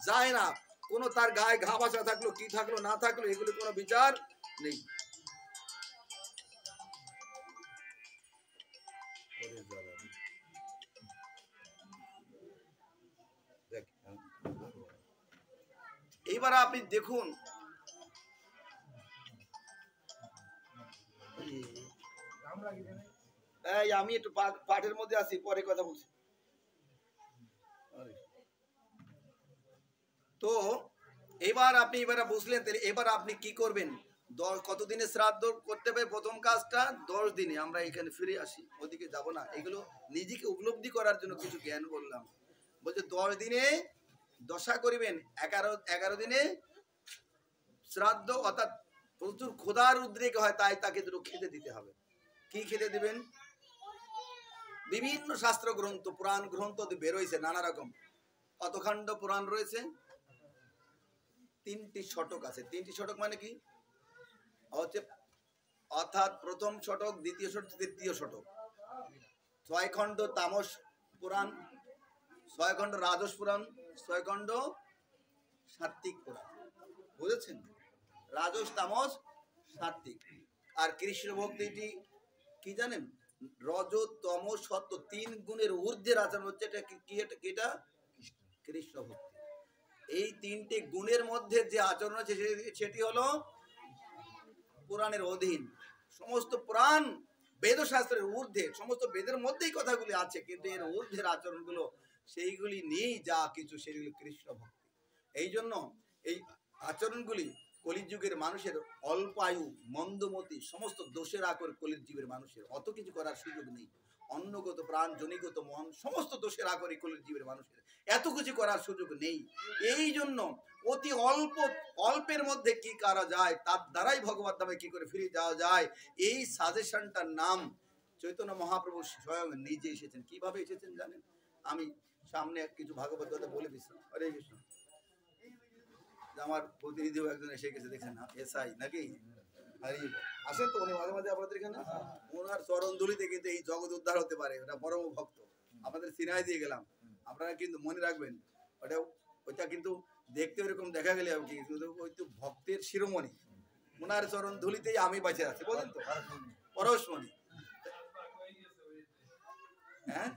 যায় না। কোনো তার গায়ে ঘা বাসা থাকলো কি থাকলো না থাকলো এগুলো কোনো বিচার নেই। এইবার আপনি দেখুন, আমি একটু পাঠের মধ্যে আসি, পরে কথা বলছি। তো এবার আপনি এবারে বুঝলেন, এবার আপনি কি করবেন? কতদিনে শ্রাদ্ধ করতে হবে? প্রথম কাজটা 10 দিনে। আমরা এখানে ফিরে আসি, ওদিকে যাব না। এগুলো নিজেকে উপলব্ধি করার জন্য কিছু জ্ঞান বললাম। বলছে 10 দিনে দশা করিবেন, 11 দিনে শ্রাদ্ধ, অর্থাৎ প্রচুর ক্ষুধার উদ্রেক হয়, তাই তাকে দুটো খেতে দিতে হবে। কি খেতে দিবেন? বিভিন্ন শাস্ত্র গ্রন্থ, পুরাণ গ্রন্থ বেরোইছে নানা রকম। কতখণ্ড পুরাণ রয়েছে? 3টি শতক আছে। 3টি শতক মানে কি হচ্ছে? অর্থাৎ প্রথম শতক, দ্বিতীয় শতক, তৃতীয় শতক। 6 খণ্ড তামস পুরাণ, 6 খণ্ড রাজস পুরাণ, 6 খণ্ড সাত্বিক পুরাণ। বুঝেছেন? রাজস, তামস, সাত্বিক। আর কৃষ্ণ ভক্তিটি কি জানেন? রজ, তম, সত্য 3 গুণের ঊর্ধ্বের আচরণ হচ্ছে এটা কি? এটা কৃষ্ণ ভক্তি। এই 3টে গুণের মধ্যে যে আচরণ আছে সেটি হলো পুরাণের অধীন। সমস্ত পুরাণ বেদশাস্ত্রের ঊর্ধ্বে, সমস্ত বেদের মধ্যেই কথাগুলি আছে, কিন্তু এর ঊর্ধ্বের আচরণগুলো সেইগুলি নেই, যা কিছু সেগুলি কৃষ্ণ ভক্তি। এই জন্য এই আচরণগুলি কলিযুগের মানুষের অল্প আয়ু, মন্দমতি, সমস্ত দোষের আকর কলিযুগের মানুষের, অত কিছু করার সুযোগ নেই। অন্নগত, প্রাণ, জনিগত, মন, সমস্ত দোষের আকর কলিযুগের মানুষের, এত কিছু করার সুযোগ নেই। এই জন্য অতি অল্পের মধ্যে কি করা যায়, তার দ্বারাই ভগবত ধামে কি করে ফিরে যাওয়া যায়, এই সাজেশনটার নাম চৈতন্য মহাপ্রভু স্বয়ং নিজে এসেছেন। কিভাবে এসেছেন জানেন? আমি সামনে কিছু ভাগবত কথা বলে দিচ্ছি। হরে কৃষ্ণ। আমার প্রতিনিধিও একজন এসে গেছে, দেখেন না, এসআই নাকি? আসেন তো উনি মাঝে মাঝে আপনাদের এখানে। ওনার চরণ ধুলিতে কিন্তু এই জগৎ উদ্ধার হতে পারে। ওটা পরম ভক্ত, আপনাদের সিনাই দিয়ে গেলাম, আপনারা কিন্তু মনে রাখবেন। ওইটা কিন্তু দেখতে ওরকম দেখা গেলে ওই তো ভক্তের শিরোমণি, ওনার চরণ ধুলিতেই আমি বেঁচে আছি, বলেন তো, পরশমণি। হ্যাঁ,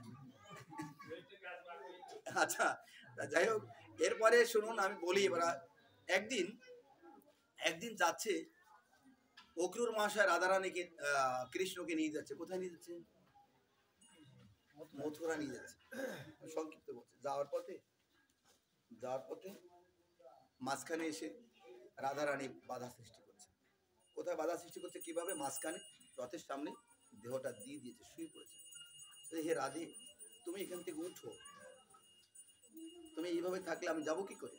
আচ্ছা, যাই হোক, এরপরে শুনুন, আমি বলি। এবার একদিন যাচ্ছে অক্রুর মহাশয় রাধারানীকে, কৃষ্ণকে নিয়ে যাচ্ছে। কোথায় নিয়ে যাচ্ছে? মথুরা নিয়ে যাচ্ছে। সংক্ষিপ্ত বলছে। যাওয়ার পথে মাঝখানে এসে রাধারানী বাধা সৃষ্টি করছে। কোথায় বাধা সৃষ্টি করছে? কিভাবে? মাঝখানে রথের সামনে দেহটা দিয়ে দিয়েছে, শুয়ে পড়েছে। হে রাধে, তুমি এখান থেকে উঠো, তুমি এইভাবে থাকলে আমি যাবো কি করে?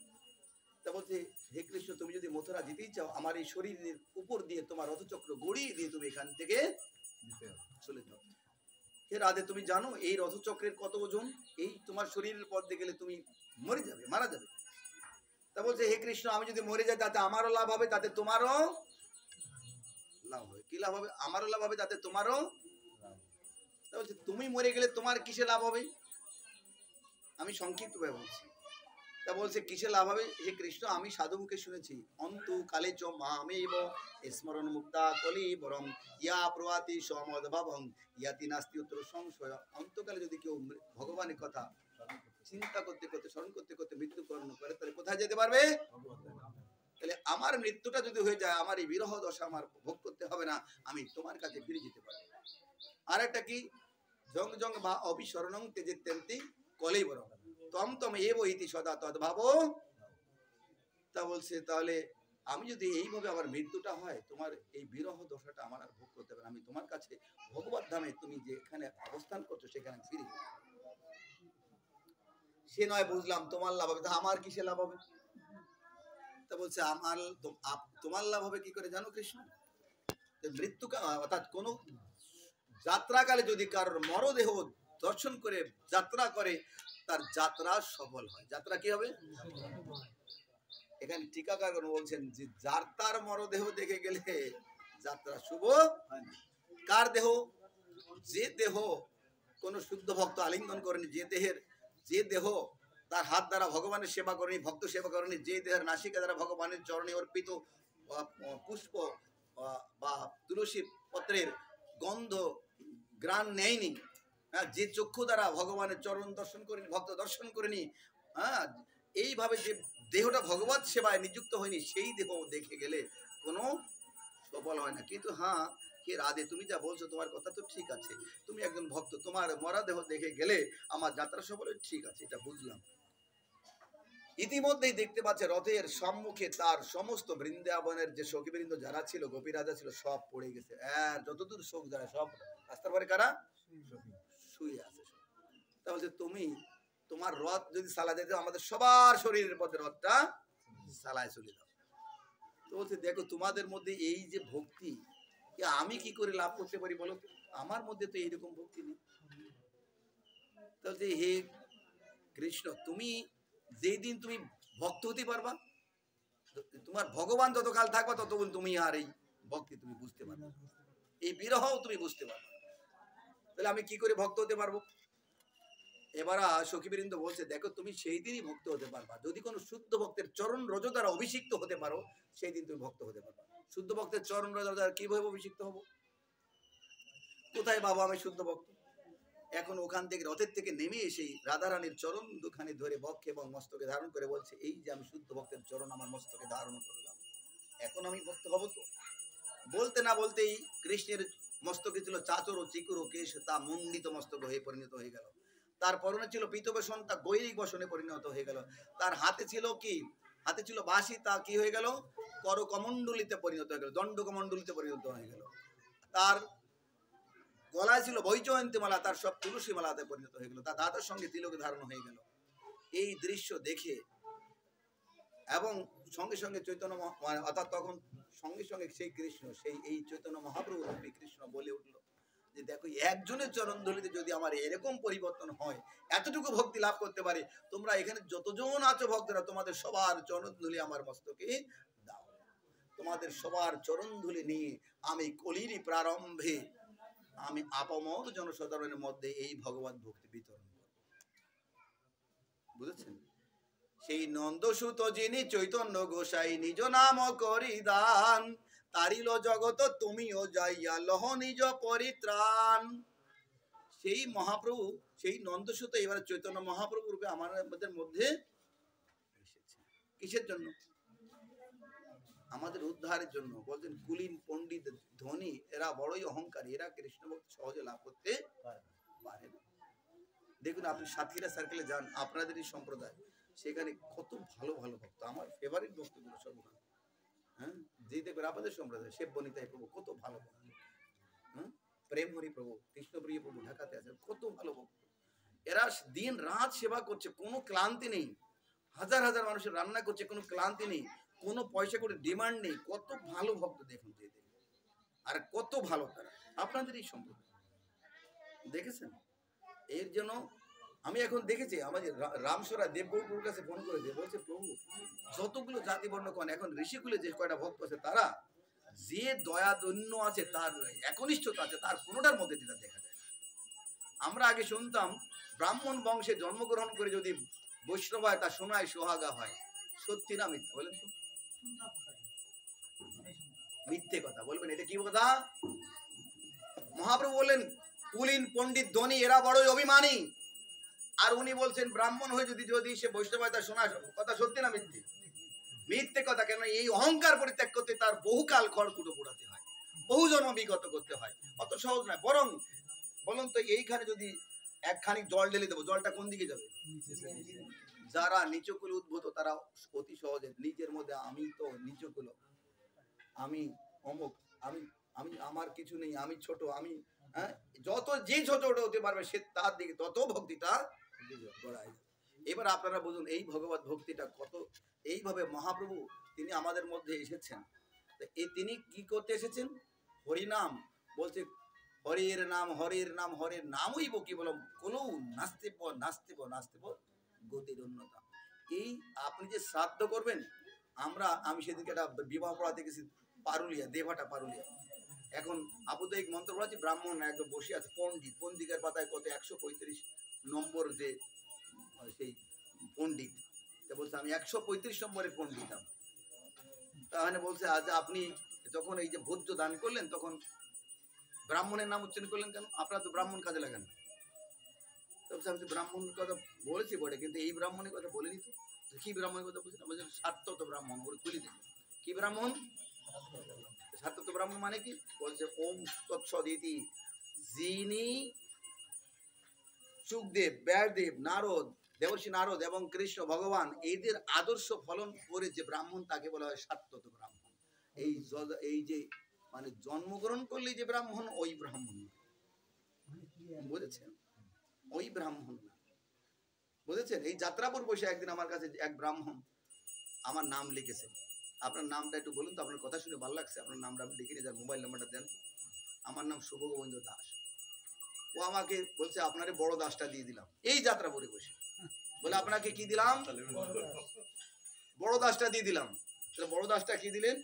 তা বলছে, হে কৃষ্ণ, তুমি যদি মথুরা যেতেই চাও, আমার এই শরীরের উপর দিয়ে তোমার রথচক্র গড়িয়ে দিয়ে তুমি এখান থেকে চলে যাও। হে রাধে, তুমি জানো এই রথচক্রের কত ওজন? এই তোমার শরীরের পথ দিয়ে গেলে তুমি মরে যাবে, মারা যাবে। তা বলছে, হে কৃষ্ণ, আমি যদি মরে যাই তাতে আমারও লাভ হবে, তাতে তোমারও লাভ হবে। কি লাভ হবে? আমারও লাভ হবে, তাতে তোমারও। তা বলছে, তুমি মরে গেলে তোমার কিসে লাভ হবে? আমি সংক্ষিপ্তভাবে বলছি। তা বলছে, কিসে লাভ হবে? হে কৃষ্ণ, আমি সাধু মুখে শুনেছি, অন্তু কালে চ মামেব স্মরণ মুক্তা কলি বরং ইয়া প্রয়াতি সমদ্ভাবং ইয়াতি নাস্তি উত্তর সংশয়। অন্তকালে যদি কেউ ভগবানের কথা চিন্তা করতে করতে, স্মরণ করতে করতে মৃত্যুবরণ করে, তাহলে কোথায় যেতে পারবে? তাহলে আমার মৃত্যুটা যদি হয়ে যায়, আমার এই বিরহ দশা আমার ভোগ করতে হবে না, আমি তোমার কাছে ফিরে যেতে পারবো। আর একটা কি? জং জং বা অবিস্মরণং তেজেত্যন্তি কলেই বরং তম তম এব ইতি সদা তদ্ভাব। তা বলছে, তাহলে আমি যদি এইভাবে আমার মৃত্যুটা হয়, তোমার এই বিরহ দশাটা আমার আর ভোগ করতে হবে না, আমি তোমার কাছে ভগবত ধামে তুমি যেখানে অবস্থান করছো সেখানে ফিরে। সে নয় বুঝলাম, তোমার লাভ হবে। তা আমার কিসে লাভ হবে? তা বলছে, তোমার লাভ হবে কি করে জানো কৃষ্ণ? মৃত্যু অর্থাৎ কোন যাত্রাকালে যদি কারোর মরদেহ দর্শন করে যাত্রা করে, তার যাত্রা সফল হয়। যাত্রা কি হবে? এখানে টিকাকারগণ বলছেন যে যার তার মরদেহ দেখে গেলে যাত্রা শুভ হয় না। কার দেহ? যে দেহ কোন শুদ্ধ ভক্ত আলিঙ্গন করেনি, যে দেহ তার হাত দ্বারা ভগবানের সেবা করেনি, ভক্ত সেবা করেনি, যে দেহের নাসিকা দ্বারা ভগবানের চরণে অর্পিত পুষ্প বা তুলসী পত্রের গন্ধ গ্রাণ নেয়নি, হ্যাঁ, যে চক্ষু দ্বারা ভগবানের চরণ দর্শন করেনি, ভক্ত দর্শন করেনি, হ্যাঁ, এইভাবে যে দেহটা ভগবত সেবায় নিযুক্ত হয়নি, সেই দেহ দেখে গেলে কোনো সফল হয় না। কিন্তু হ্যাঁ, হে রাধে, তুমি যা বলছো তোমার কথা তো ঠিক আছে, তুমি একজন ভক্ত, তোমার মরা দেহ দেখে গেলে আমার যাত্রা সফল, ঠিক আছে, এটা বুঝলাম। ইতিমধ্যেই দেখতে পাচ্ছে রথের সম্মুখে তার সমস্ত বৃন্দাবনের যে সখীবৃন্দ যারা ছিল, গোপী রাজা ছিল, সব পড়ে গেছে। যতদূর শোক যারা সব রাস্তার পরে কারা শুয়ে আছে। তাহলে তুমি তোমার রথ যদি চালা যেত, আমাদের সবার শরীরের মধ্যে রথটা চালায় চলে যাও। তো বলছে দেখো তোমাদের মধ্যে এই যে ভক্তি, আমি কি করে লাভ করতে পারি বলো তো? আমার মধ্যে তো এইরকম ভক্তি নেই। তাহলে হে কৃষ্ণ, তুমি যেই দিন তুমি ভক্ত হতে পারবা, তোমার ভগবান যতকাল থাকবা ততক্ষণ তুমি আর এই ভক্তি তুমি বুঝতে পারবে, এই বিরহও তুমি বুঝতে পারবে। তাহলে আমি কি করে ভক্ত হতে পারবো? এবার সখীবৃন্দ বলছে দেখো তুমি সেই দিনই ভক্ত হতে পারবা যদি কোনো শুদ্ধ ভক্তের চরণ রজ দ্বারা অভিষিক্ত হতে পারো, সেই দিন তুমি ভক্ত হতে পারবা। শুদ্ধ ভক্তের চরণ রজ দ্বারা কিভাবে অভিষিক্ত হবো? কোথায় বাবা আমি শুদ্ধ ভক্ত? এখন ওখান থেকে রথের থেকে নেমে এসে রাধারানীর চরণ দুখানি ধরে বক্ষে এবং মস্তকে ধারণ করে বলছে এই যে আমি শুদ্ধ ভক্তের চরণ আমার মস্তকে ধারণ করলাম, এখন আমি ভক্ত হব তো? বলতে না বলতেই কৃষ্ণের মস্তকে ছিল চাচর ও চিকুর ও কেশ, তা মণ্ডিত মস্তক হয়ে পরিণত হয়ে গেল। তার পরনে ছিল পীতবেশন, তা গৈরিক বসনে পরিণত হয়ে গেল। তার হাতে ছিল কি? হাতে ছিল বাঁশি, তা কি হয়ে গেল? করকমণ্ডলিতে পরিণত হয়ে গেল, দণ্ডকমণ্ডলিতে পরিণত হয়ে গেল। তার গলায় ছিল বৈজয়ন্তী মালা, তার সব তুলসী মালাতে পরিণত হয়ে গেল। তার দাঁতের সঙ্গে তিলক ধারণ হয়ে গেল। এই দৃশ্য দেখে এবং সঙ্গে সঙ্গে চৈতন্য অর্থাৎ তখন সঙ্গে সঙ্গে সেই কৃষ্ণ, সেই এই চৈতন্য মহাপ্রভু রূপী কৃষ্ণ বলে উঠলো যে দেখো একজনের চরণ ধুলিতে যদি আমার এরকম পরিবর্তন হয়, এতটুকু ভক্তি লাভ করতে পারে, তোমরা এখানে যতজন আছো ভক্তরা, তোমাদের সবার চরণ ধুলি আমার মস্তকে দাও। তোমাদের সবার চরণ ধুলি নিয়ে আমি কলির প্রারম্ভে আমি আপামর জনসাধারণের মধ্যে এই ভগবত ভক্তি বিতরণ করব। বুঝেছেন? সেই নন্দসুত যিনি চৈতন্য গোসাই নিজ নাম করি দান, তারিল জগত তুমিও যাইয়া লহ নিজ পরিত্রাণ। সেই মহাপ্রভু, সেই নন্দসুত এবারে চৈতন্য মহাপ্রভু রূপে আমাদের মধ্যে এসেছে। কিসের জন্য? আমাদের উদ্ধারের জন্য। বলছেন কুলীন পণ্ডিত ধনী এরা বড়ই অহংকারী, এরা কৃষ্ণ ভক্তি সহজে লাভ করতে পারে না। দেখুন আপনি সাতক্ষীরা সার্কেলে যান, আপনাদেরই সম্প্রদায়, সেখানে কত ভালো ভালো ভক্ত, আমার ফেভারিট ভক্তগুলো সব, হ্যাঁ, যে দেখবেন আপনাদের সম্প্রদায় শিব বনিতাই প্রভু কত ভালো ভক্ত, হ্যাঁ, প্রেম হরি প্রভু, কৃষ্ণপ্রিয় প্রভু ঢাকাতে আছেন, কত ভালো ভক্ত। এরা দিন রাত সেবা করছে, কোনো ক্লান্তি নেই, হাজার হাজার মানুষের রান্না করছে, কোনো ক্লান্তি নেই, কোনো পয়সা করে ডিমান্ড নেই। কত ভালো ভক্ত দেখুন, যে দেখুন, আর কত ভালো তারা, আপনাদেরই সম্প্রদায়, দেখেছেন? এর জন্য আমি এখন দেখেছি আমাদের রামসরা দেবগুরুর কাছে ফোন করে দিয়ে বলছে প্রভু যতগুলো জাতি বর্ণ কোন এখন ঋষিকুলে যে কয়টা ভক্ত আছে তারা যে দয়া দৈন্য আছে, তার একনিষ্ঠতা আছে, তার কোনোটার মধ্যে যেটা দেখা যায়। আমরা আগে শুনতাম ব্রাহ্মণ বংশে জন্মগ্রহণ করে যদি বৈষ্ণব হয় তা শোনায় সোহাগা হয়, সত্যি না মিথ্যা বলেন তো? মিথ্যে কথা বলবেন, এটা কি কথা? মহাপ্রভু বললেন কুলীন পণ্ডিত ধনী এরা বড়ই অভিমানী, আর উনি বলছেন ব্রাহ্মণ হয়ে যদি সে বৈষ্ণব হয় তা শোনা কথা, সত্যি না মিথ্যে? মিথ্যে কথা। কেন? এই অহংকার পরিত্যাগ করতে তার বহুকাল খড়কুটো পোড়াতে হয়, বহু জন্ম বিগত করতে হয়, অত সহজ নয়। বরং বলুন তো এইখানে যদি একখানি জল ঢেলে দেবো, জলটা কোন দিকে যাবে? যারা নিচকুল উদ্ভূত তারা অতি সহজে নিজের মধ্যে আমি তো নিচকুল, আমি অমুক, আমি আমি আমার কিছু নেই, আমি ছোট, আমি, হ্যাঁ, যত যে ছোট হতে পারবে সে তার দিকে তত ভক্তিটা গড়ায়। এবার আপনারা বুঝুন এই ভগবত ভক্তিটা কত, এইভাবে মহাপ্রভু তিনি আমাদের মধ্যে এসেছেন। তিনি কি করতে এসেছেন? হরিনাম বলছে, হরির নাম হরির নাম হরির নামই বকি বলম কোনো নাস্তিব নাস্তিব নাস্তিব গতির উন্নতা। এই আপনি যে শ্রাদ্ধ করবেন, আমি সেদিকে একটা বিবাহ পড়াতে গেছি, পারুলিয়া, দেভাটা পারুলিয়া। এখন আপদৈহিক মন্ত্র পড়া আছে, ব্রাহ্মণ একদম বসে আছে, পণ্ডিত, পঞ্জিকার পাতায় কত 135 নম্বর যে সেই পণ্ডিত, বলছে আমি 135 নম্বরের পণ্ডিত। তাহলে বলছে আজ আপনি যখন এই যে ভোজ্য দান করলেন তখন ব্রাহ্মণের নাম উচ্চারণ করলেন কেন? আপনারা তো ব্রাহ্মণ কাজে লাগান। আমি তো ব্রাহ্মণের কথা বলেছি বটে, কিন্তু এই ব্রাহ্মণের কথা বলিনি তো। কি ব্রাহ্মণের কথা বলছি? বলছেন সাত্তত ব্রাহ্মণ, ওর খুলি দেবে। কি ব্রাহ্মণ? সাত্তত ব্রাহ্মণ মানে কি? বলছে ওম তৎসদিতি, যিনি সুখদেব, ব্যাসদেব, নারদ, দেবর্ষি নারদ এবং কৃষ্ণ ভগবান এদের আদর্শ ফলন করে যে ব্রাহ্মণ তাকে বলা হয় সাত্তত ব্রাহ্মণ। এই যে মানে জন্মগ্রহণ করলে যে ব্রাহ্মণ, ওই ব্রাহ্মণ, বুঝেছেন? ওই ব্রাহ্মণ না, বুঝেছেন? এই যাত্রাপুর বসে একদিন আমার কাছে এক ব্রাহ্মণ আমার নাম লিখেছে। আপনার নামটা একটু বলুন তো, আপনার কথা শুনে ভালো লাগছে, আপনার নামটা আমি লিখে নিয়ে যান, মোবাইল নাম্বারটা দেন। আমার নাম শুভ গোবিন্দ দাস। ও আমাকে বলছে আপনারে বড় দাসটা দিয়ে দিলাম। এই যাত্রাপুরে বসে বলে আপনাকে কি দিলাম? বড় দাসটা দিয়ে দিলাম। বড় দাসটা কি দিলেন?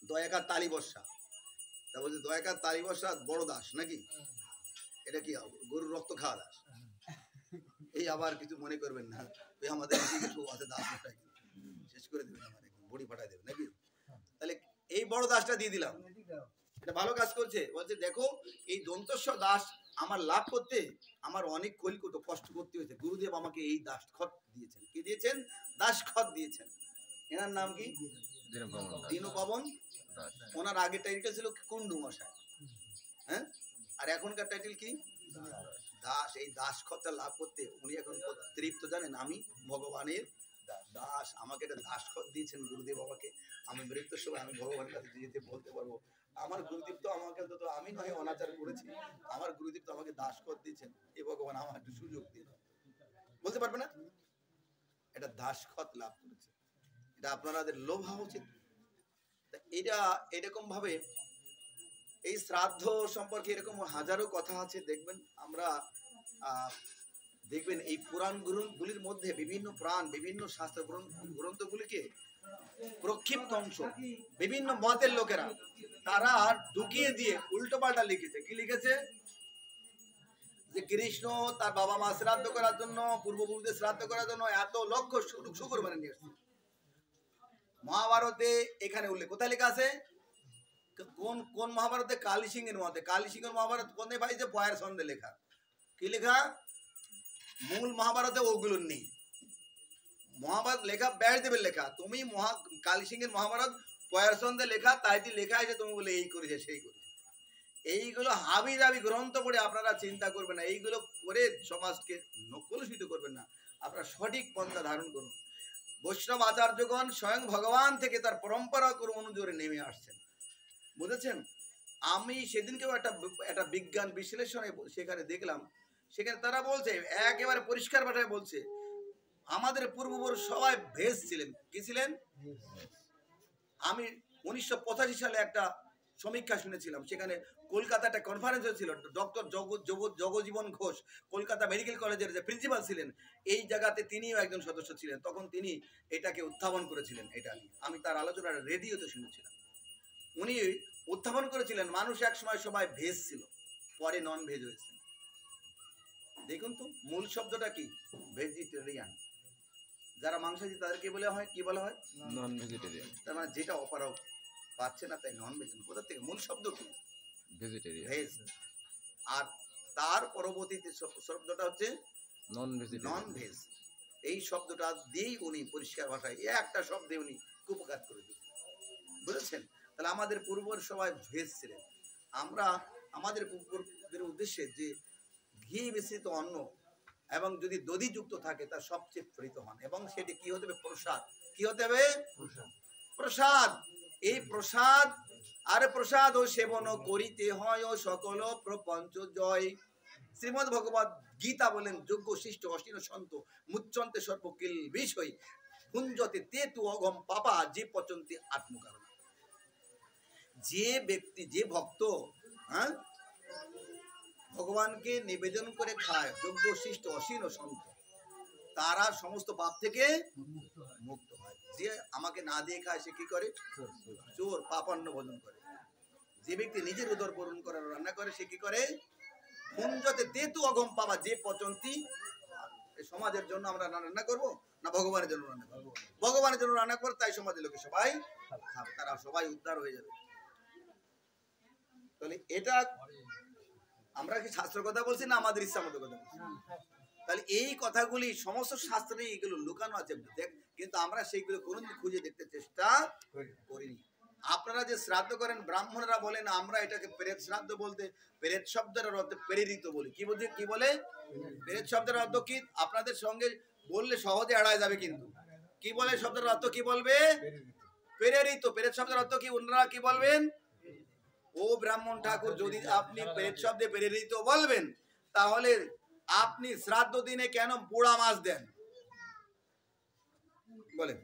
দয়াকার তালি বর্ষা। তা বলছে দয়াকার তালি বর্ষা বড় দাস নাকি? এটা কি গরুর রক্ত খাওয়া দাস? এই আবার কিছু মনে করবেন না, ওই আমাদের আছে দাস, শেষ করে দেবেন, আমার বড়ি ফাটাই দেবেন নাকি? তাহলে এই বড় দাসটা দিয়ে দিলাম, এটা ভালো কাজ করছে। বলছে দেখো এই দন্তস্ব দাস আমার লাভ করতে আমার অনেক কষ্ট করতে হয়েছে। গুরুদেব আমাকে এই দাসখত দিয়েছেন। কি দিয়েছেন? দাসখত দিয়েছেন। এনার নাম কি? দীনপবন। ওনার আগের টাইটেল ছিল কুন্ডু মশাই, হ্যাঁ, আর এখনকার টাইটেল কি? দাস। এই দাসখতটা লাভ করতে উনি এখন তৃপ্ত, জানেন? আমি ভগবানের দাস, আমাকে একটা দাসখত দিয়েছেন গুরুদেব আমাকে। আমি মৃত্যুর সময় আমি ভগবানের কাছে যেতে বলতে পারবো আমার গুরুদেব তো আমাকে তো আমি নয় অনাচার করেছি, আমার গুরুদেব তো আমাকে দাসখত দিয়েছেন, এ ভগবান আমার একটু সুযোগ দিন। বলতে পারবে না? এটা দাসখত লাভ করেছে, এটা আপনাদের লোভ হওয়া উচিত। এটা এরকম ভাবে এই শ্রাদ্ধ সম্পর্কে এরকম হাজারো কথা আছে। দেখবেন আমরা দেখবেন এই পুরাণ গুলির মধ্যে বিভিন্ন প্রাণ, বিভিন্ন শাস্ত্র গ্রন্থগুলিকে প্রক্ষিপ্ত অংশ বিভিন্ন মতের লোকেরা তারা ঢুকিয়ে দিয়ে উল্টো পাল্টা লিখেছে। কি লিখেছে? যে কৃষ্ণ তার বাবা মা শ্রাদ্ধ করার জন্য, পূর্বপুরুষদের শ্রাদ্ধ করার জন্য এত লক্ষ শুকর মানে নিয়ে এসছে। মহাভারতে এখানে উল্লেখ কোথায় লেখা আছে? কোন কোন মহাভারতে? কালী সিংহের মতে। কালী সিংহের মহাভারত কোন ভাই? যে পয়ের সন্ধে লেখা। কি লেখা? মূল মহাভারতে ওগুলো নেই। মহাভারত লেখা ব্যাসদেবের লেখা। তুমি কালী সিংহের মহাভারত পয়ের সন্ধে লেখা, তাই লেখা আছে তুমি বলে এই করেছে সেই করেছে। এইগুলো হাবি জাবি গ্রন্থ পড়ে আপনারা চিন্তা করবেন না, এইগুলো করে সমাজকে কলুষিত করবেন না। আপনারা সঠিক পন্থা ধারণ করুন। বৈষ্ণব আচার্যগণ স্বয়ং ভগবান থেকে তার পরম্পরা করে অনুযোগে নেমে আসছেন, বুঝেছেন? আমি সেদিনকেও একটা বিজ্ঞান বিশ্লেষণে সেখানে দেখলাম, সেখানে তারা বলছে একেবারে পরিষ্কার ভাষায় বলছে আমাদের পূর্বপুরুষ সবাই ভেজ ছিলেন। কি ছিলেন? আমি 1985 সালে একটা সমীক্ষা শুনেছিলাম, সেখানে কলকাতা একটা কনফারেন্স হয়েছিল। ডক্টর জগজীবন ঘোষ কলকাতা মেডিকেল কলেজের যে প্রিন্সিপাল ছিলেন, এই জায়গাতে তিনিও একজন সদস্য ছিলেন। তখন তিনি এটাকে উত্থাপন করেছিলেন। এটা আমি তার আলোচনা রেডিওতে শুনেছিলাম। উনি উত্থাপন করেছিলেন মানুষ এক সময় সবাই ভেজ ছিল, পরে নন ভেজ হয়েছে। দেখুন তো মূল শব্দটা কি? ভেজিটেরিয়ান। যারা মাংসাশী তাদেরকে বলা হয় কি বলা হয়? নন ভেজিটেরিয়ান। তার মানে যেটা অপারক পাচ্ছে না তাই নন ভেজ। কোথা থেকে? মূল শব্দ কি? ভেজিটেরিয়ান। ভেজ। আর তার পরবর্তীতে শব্দটা হচ্ছে নন ভেজিটেরিয়ান। Non veg. এই শব্দটা দিয়েই উনি পরিষ্কার ভাষায় একটা শব্দে উনি কুপকার করে দিয়েছেন, বুঝেছেন? তাহলে আমাদের পূর্বর সবাই ভেজ ছিলেন। আমরা আমাদের পূর্বদের উদ্দেশ্যে যে ঘি মিশ্রিত অন্ন এবং যদি দধি যুক্ত থাকে তা সবচেয়ে প্রীত হন, এবং সেটি কি হতে হবে? প্রসাদ। কি হতে হবে? প্রসাদ। এই প্রসাদ আর প্রসাদ ও সেবন করিতে হয় ও সকল প্রপঞ্চ জয়। শ্রীমদ ভগবত গীতা বলেন যোগ্য শিষ্ট অশীন সন্ত মুচ্চন্তে সর্বকিল বিষয় কুঞ্জতে তে তু অগম পাপা যে পচন্তে আত্মকারণ। যে ব্যক্তি, যে ভক্ত ভগবানকে নিবেদন করে খায় যোগ্য শিষ্ট অশীন সন্ত, তারা সমস্ত পাপ থেকে মুক্ত হয়। যে আমাকে না দিয়ে খায় সে কি করে? চোর, পাপান্ন ভোজন করে। যে ব্যক্তি নিজের উদর পূরণ করার রান্না করে সে কি করে? কুঞ্জতে তেতু অগম পাবা যে পচন্তি। সমাজের জন্য আমরা রান্না করব না ভগবানের জন্য রান্না করব? ভগবানের জন্য রান্না করে, তাই সমাজের লোকে সবাই খাবে, তারা সবাই উদ্ধার হয়ে যাবে। তাহলে এটা আমরা কি শাস্ত্র কথা বলছি না আমাদের ইচ্ছা মতো কথা বলছি? তাহলে এই কথাগুলি সমস্ত শাস্ত্রে এগুলো লুকানো আছে, কিন্তু আমরা সেইগুলো কোনোদিন খুঁজে দেখতে চেষ্টা করিনি। আপনারা যে শ্রাদ্ধ করেন, ব্রাহ্মণরা বলেন আমরা এটাকে প্রেত শ্রাদ্ধ বলতে, প্রেত শব্দের অর্থ প্রেরিত বলি। কি বলছে? কি বলে? প্রেত শব্দের অর্থ কি? আপনাদের সঙ্গে বললে সহজে এড়ায় যাবে, কিন্তু কি বলে শব্দের অর্থ? কি বলবে? প্রেরিত। প্রেত শব্দের অর্থ কি? ওনারা কি বলবেন? ও ব্রাহ্মণ ঠাকুর, যদি আপনি প্রেত শব্দে প্রেরিত বলবেন, তাহলে আপনি শ্রাদ্ধ দিনে কেন পোড়া মাছ দেন? বলেন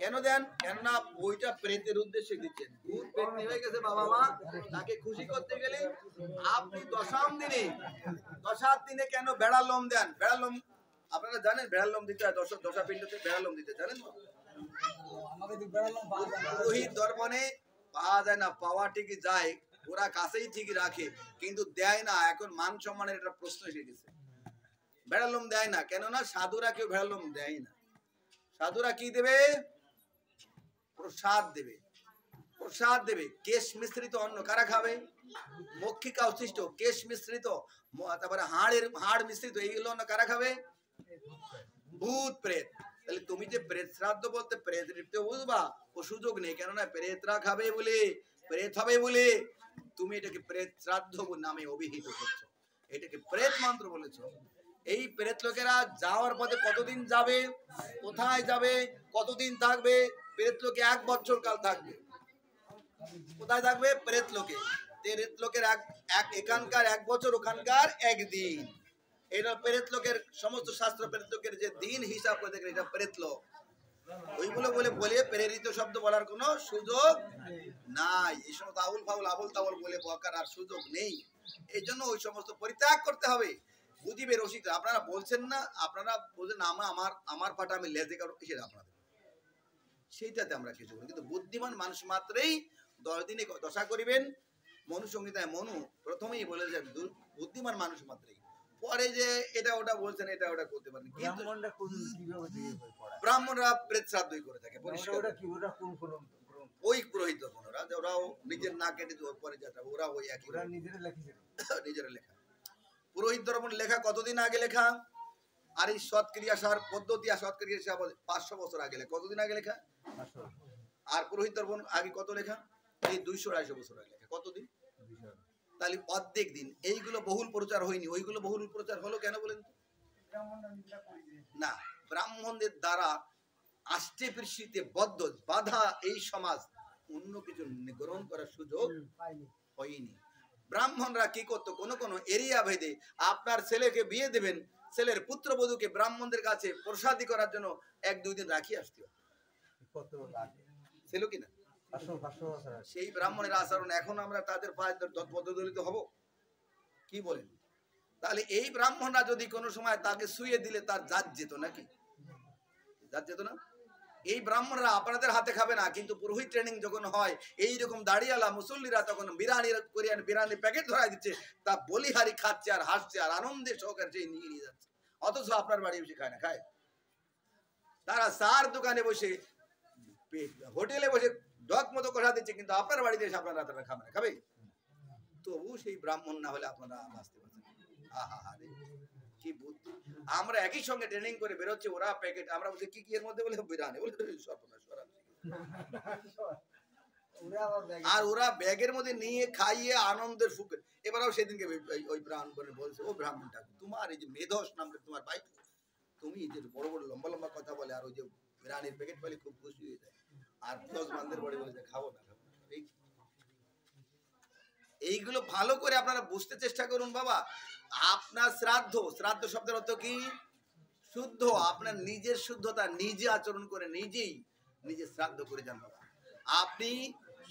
কেন দেন? কেননা ওইটা প্রেতের উদ্দেশ্যে দিচ্ছেন। ভূত পেটনি হয়ে গেছে বাবা মা, তাকে খুশি করতে গেলে আপনি দশার দিনে কেন বেড়ার লোম দেন? বেড়ার লোম আপনারা জানেন, বেড়ার লোম দিতে হয় দশা পিণ্ডতে, বেড়ার লোম দিতে জানেন তো? পুরোহিত দর্পণে পাওয়া যায় না, পাওয়া ঠিকই যায়, ওরা কাছেই ঠিকই রাখে, কিন্তু দেয় না। এখন মান সম্মানের একটা প্রশ্ন এসে গেছে, বেড়ার লোম দেয় না। কেননা সাধুরা কেউ বেড়ার লোম দেয় না। সাধুরা কি দেবে? প্রসাদ দেবে। প্রসাদ দেবে। কেশ মিশ্রিত অন্ন কারা খাবে? মক্ষিকা উচ্ছিষ্ট, কেশ মিশ্রিত, তারপরে হাড় মিশ্রিত, এইগুলো অন্ন কারা খাবে? ভূত প্রেত। তাহলে তুমি যে প্রেত শ্রাদ্ধ বলতে প্রেত বুঝবা, ও সুযোগ নেই। কেননা প্রেতরা খাবে বলে, প্রেত হবে বলে তুমি এটাকে প্রেত শ্রাদ্ধ নামে অভিহিত করছো, এটাকে প্রেত মন্ত্র বলেছো। এই প্রেত লোকেরা যাওয়ার পথে কতদিন যাবে, কোথায় যাবে, কতদিন থাকবে? প্রেত লোকে 1 বছর কাল থাকবে। কোথায় থাকবে? প্রেত লোকে। প্রেত লোকের এখানকার 1 বছর, ওখানকার 1 দিন। এটা প্রেত লোকের সমস্ত শাস্ত্র প্রেত লোকের যে দিন হিসাব করে দেখেন, এটা প্রেত লোক। ওইগুলো বলে প্রেরিত শব্দ বলার কোনো সুযোগ নাই। এই সমস্ত আউল ফাউল আবল তাবল বলে বকার আর সুযোগ নেই। এই জন্য ওই সমস্ত পরিত্যাগ করতে হবে। বুঝিবে রসিক, আপনারা বলছেন না, আপনারা বলছেন আমার পাটা আমি লেজে কারো, কিসের আপনাদের? সেইটাতে আমরা কিছু বলি, কিন্তু বুদ্ধিমান মানুষ মাত্রই 10 দিনে দশা করিবেন। মনু সংহিতায় মনু প্রথমেই বলে যে বুদ্ধিমান মানুষ মাত্রই, পরে যে এটা ওটা বলছেন, এটা ওটা করতে পারেন। কিন্তু ব্রাহ্মণরা প্রেত শ্রাদ্ধই করে থাকে। ওই পুরোহিত ওরা, ওরাও নিজের না কেটে পরে যেটা, ওরা ওই একই নিজের লেখা। পুরোহিত দর্পণ লেখা কতদিন আগে লেখা? আর এই সৎক্রিয়া সার পদ্ধতি আর সৎক্রিয়া সার 500 বছর আগে লেখা। কতদিন আগে লেখা? আর পুরোহিত দর্পণ আগে কত লেখা? এই 200-250 বছর আগে লেখা। কতদিন? তাহলে অর্ধেক দিন। এইগুলো বহুল প্রচার হয়নি, ওইগুলো বহুল প্রচার হলো কেন বলেন না? ব্রাহ্মণদের দ্বারা আষ্টে পৃষ্ঠিতে বদ্ধ বাধা এই সমাজ অন্য কিছু গ্রহণ করার সুযোগ হয়নি। ব্রাহ্মণরা কি করতো, কোন এরিয়া ভেদে আপনার ছেলেকে বিয়ে দেবেন, ছেলের পুত্রবধূকে ব্রাহ্মণদের কাছে প্রসাদী করার জন্য 1-2 দিন রাখি আসতে ছিল কিনা? সেই ব্রাহ্মণের আচরণ এখন আমরা তাদের পায়ে পদদলিত হব? কি বলেন? তাহলে এই ব্রাহ্মণরা যদি কোনো সময় তাকে শুয়ে দিলে তার জাত যেত নাকি? জাত যেত না? এই ব্রাহ্মণরা আপনাদের হাতে খাবে না, কিন্তু পুরোহিত ট্রেনিং যখন হয়, এইরকম দাড়িয়ালা মুসল্লিরা তখন বিরিয়ানি প্যাকেট ধরাই দিচ্ছে, তা বলিহারি খাচ্ছে আর হাসছে আর আনন্দের সহকারে সেই নিয়ে যাচ্ছে। অথচ আপনার বাড়ি বসে খায় না, খায় তারা চার দোকানে বসে, হোটেলে বসে ডক মতো কথা দিচ্ছে, কিন্তু আপনার বাড়িতে এসে আপনারা তারা খাবে না, খাবে? তবু সেই ব্রাহ্মণ না হলে আপনারা বাঁচতে পারছেন। কি বুদ্ধি! আমরা একই সঙ্গে ট্রেনিং করে বেরোচ্ছি, ওরা প্যাকেট, আমরা বলছি কি এর মধ্যে, বলে বিরিয়ানি, বলে আর ওরা ব্যাগের মধ্যে নিয়ে খাইয়ে আনন্দের ফুকে। এবারেও সেদিনকে ওই ব্রাহ্মণ বলছে, ও ব্রাহ্মণ ঠাকুর, তোমার এই যে মেধস নামটা তোমার ভাই, তুমি যে বড় বড় লম্বা লম্বা কথা বলে আর ওই যে বিরিয়ানির প্যাকেট পেলে খুব খুশি হয়ে যায়, আর 10 বান্ধের বাড়ি বলে খাবো না। এইগুলো ভালো করে আপনারা বুঝতে চেষ্টা করুন বাবা। আপনার শ্রাদ্ধ শব্দের অর্থ কি? শুদ্ধ। আপনার নিজের শুদ্ধতা নিজে আচরণ করে নিজে শ্রাদ্ধ করে যান বাবা। আপনি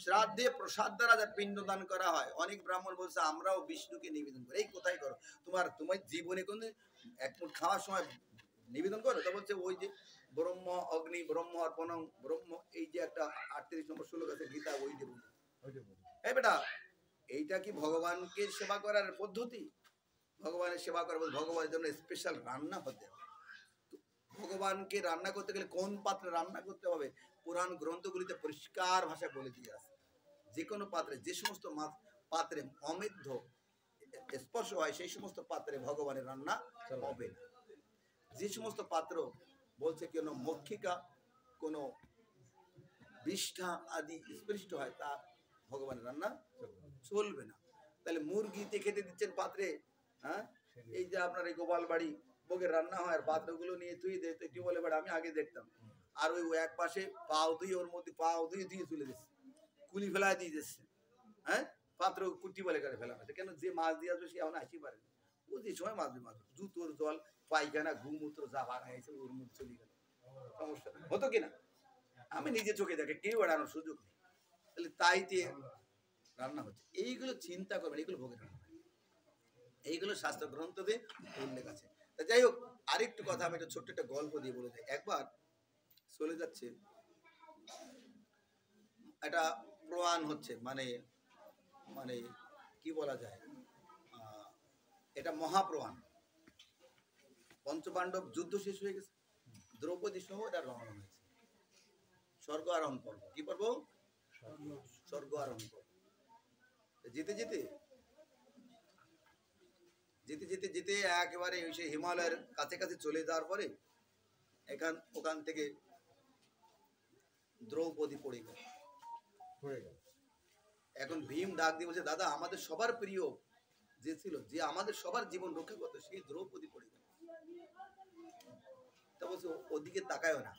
শ্রাদ্ধে প্রসাদ দ্বারা যা পিণ্ডদান করা হয়, অনেক ব্রাহ্মণ বলছে আমরাও বিষ্ণুকে নিবেদন করি। এই কোথায় করো? তোমার জীবনে কোন এক মুঠ খাওয়ার সময় নিবেদন করো? তা বলছে ওই যে ব্রহ্ম অগ্নি ব্রহ্ম অর্পণং ব্রহ্ম, এই যে একটা 38 নম্বর শ্লোক আছে গীতা, ওই যে এই বেটা, এইটা কি ভগবানকে সেবা করার পদ্ধতি? ভগবানের সেবা করার ভগবানের জন্য স্পেশাল রান্না হতে হবে। ভগবানকে রান্না করতে গেলে কোন পাত্রে রান্না করতে হবে পুরাণ গ্রন্থগুলিতে পরিষ্কার ভাষায় বলে দিয়ে আছে। যে কোনো পাত্রে, যে সমস্ত পাত্রে অমেধ্য স্পর্শ হয় সেই সমস্ত পাত্রে ভগবানের রান্না হবে না। যে সমস্ত পাত্র বলছে কোনো মক্ষিকা কোনো বিষ্ঠা আদি স্পৃষ্ট হয় তা ভগবানের রান্না চলবে না। তাহলে মুরগিতে খেতে দিচ্ছেন পাত্রে, হ্যাঁ, এই যে আপনার এই গোপাল বাড়ি ভোগের রান্না হয় আর পাত্রগুলো নিয়ে তুই দে, তুই বলে বেড়া আমি আগে দেখতাম, আর ওই এক পাশে পাও ধুয়ে ওর মধ্যে পাও ধুয়ে ধুয়ে তুলে দিচ্ছে, কুলি ফেলায় দিয়ে দিচ্ছে, হ্যাঁ, পাত্র কুটি বলে করে ফেলা হয়েছে। কেন? যে মাছ দিয়ে আসবে সে এখন আসি পারে, ও যে সময় মাছ মাছ জুতোর জল পায়খানা ঘুমূত্র যা ভাগাইছে ওর মুখ চলে গেল, সমস্যা হতো কিনা? আমি নিজে চোখে দেখে কেউ এড়ানোর সুযোগ নেই। তাহলে তাইতে রান্না হচ্ছে, এইগুলো চিন্তা করবেন, এইগুলো ভোগের রান্না, এইগুলো শাস্ত্র গ্রন্থতে উল্লেখ আছে। তা যাই হোক, আরেকটু কথা আমি একটা ছোট্ট একটা গল্প দিয়ে বলে যাই। একবার চলে যাচ্ছে একটা প্রয়াণ হচ্ছে, মানে মানে কি বলা যায়, এটা মহাপ্রয়াণ। পঞ্চপাণ্ডব যুদ্ধ শেষ হয়ে গেছে, দ্রৌপদী সহ এটা রওনা হয়েছে স্বর্গ আরোহণ পর্ব। কি পর্ব? স্বর্গ আরোহণ পর্ব। যেতে যেতে যেতে যেতে যেতে একেবারে সেই হিমালয়ের কাছে কাছে চলে যাওয়ার পরে ওখান থেকে দ্রৌপদী পড়ে গেল। এখন ভীম ডাক দিয়ে বলছে, দাদা আমাদের সবার প্রিয় যে ছিল, যে আমাদের সবার জীবন রক্ষা করতো, সেই দ্রৌপদী পড়ে গেল। তা বলছে ওদিকে তাকায়ও না,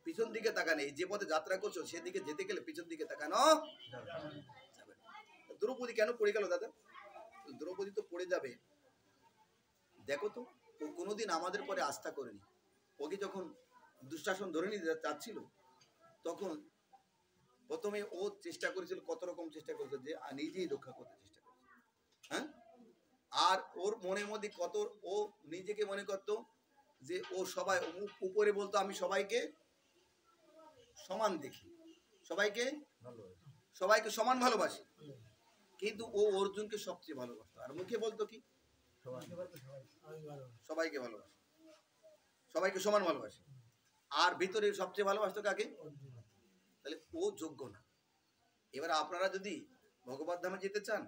পিছন দিকে তাকানো, যে পথে যাত্রা করছো সেদিকে যেতে গেলে পিছন দিকে তাকানো যাবে না। দ্রৌপদী কেন পড়ে গেল দাদা? দ্রৌপদী তো পড়ে যাবে, দেখো তো ও কোনোদিন আমাদের পরে আস্থা করেনি। ওকে যখন দুঃশাসন ধরে নিতে চাচ্ছিল তখন প্রথমে ও চেষ্টা করেছিল, কত রকম চেষ্টা করেছিল যে নিজেই রক্ষা করতে চেষ্টা করেছিল, হ্যাঁ। আর ওর মনের মধ্যে কত, ও নিজেকে মনে করতো যে ও সবাই উপরে বলতো আমি সবাইকে সমান দেখি, সবাইকে সমান ভালোবাসি, কিন্তু ও অর্জুনকে সবচেয়ে ভালোবাসতো। আর মুখে বলতো কি সবাইকে ভালোবাসে, সবাইকে সমান ভালোবাসে, আর ভিতরে সবচেয়ে ভালোবাসতো কাকে? তাহলে ও যোগ্য না। এবার আপনারা যদি ভগবত ধামে যেতে চান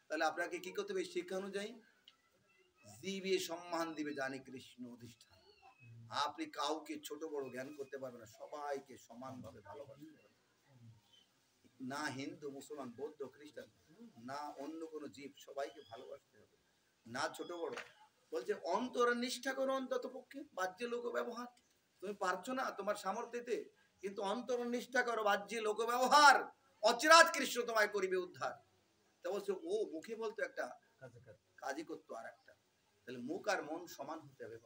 তাহলে আপনাকে কি করতে হবে? শিক্ষা অনুযায়ী জীবে সম্মান দিবে জানে কৃষ্ণ অধিষ্ঠান। আপনি কাউকে ছোট বড় জ্ঞান করতে পারবেন না, সবাইকে সমানভাবে ভালোবাসতে হবে। না হিন্দু মুসলমান বৌদ্ধ খ্রিস্টান না অন্য কোনো জীব, সবাইকে ভালোবাসতে হবে, না ছোট বড়। বলছে অন্তর নিষ্ঠা করো অন্তত পক্ষে, বাহ্যে লোক ব্যবহার তুমি পারছো না তোমার সামর্থ্যতে, কিন্তু অন্তর নিষ্ঠা করো, বাহ্যে লোক ব্যবহার অচিরাত কৃষ্ণ তোমায় করিবে উদ্ধার। তা বলছে ও মুখে বলতো একটা, কাজই করতো আর একটা। তাহলে মুখ আর মন সমান হতে হবে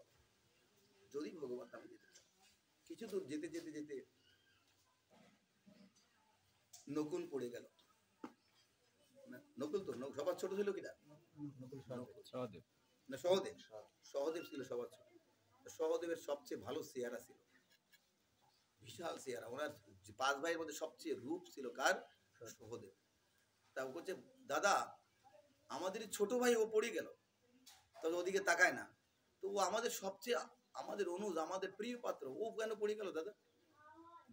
যদি ভগবান ধামে যেতে চান। কিছু দূর যেতে যেতে যেতে নকুল পড়ে গেল। নকুল তো সবার ছোট ছিল কিনা? সহদেব। না সহদেব, সহদেব ছিল সবার ছোট। সহদেবের সবচেয়ে ভালো চেহারা ছিল, বিশাল চেহারা। ওনার 5 ভাইয়ের মধ্যে সবচেয়ে রূপ ছিল কার? সহদেব। তা ও বলছে দাদা আমাদের ছোট ভাই ও পড়ে গেল, তবে ওদিকে তাকায় না, তো ও আমাদের সবচেয়ে, আমাদের অনুজ, আমাদের প্রিয় পাত্র, ও কেন পড়ে গেল দাদা?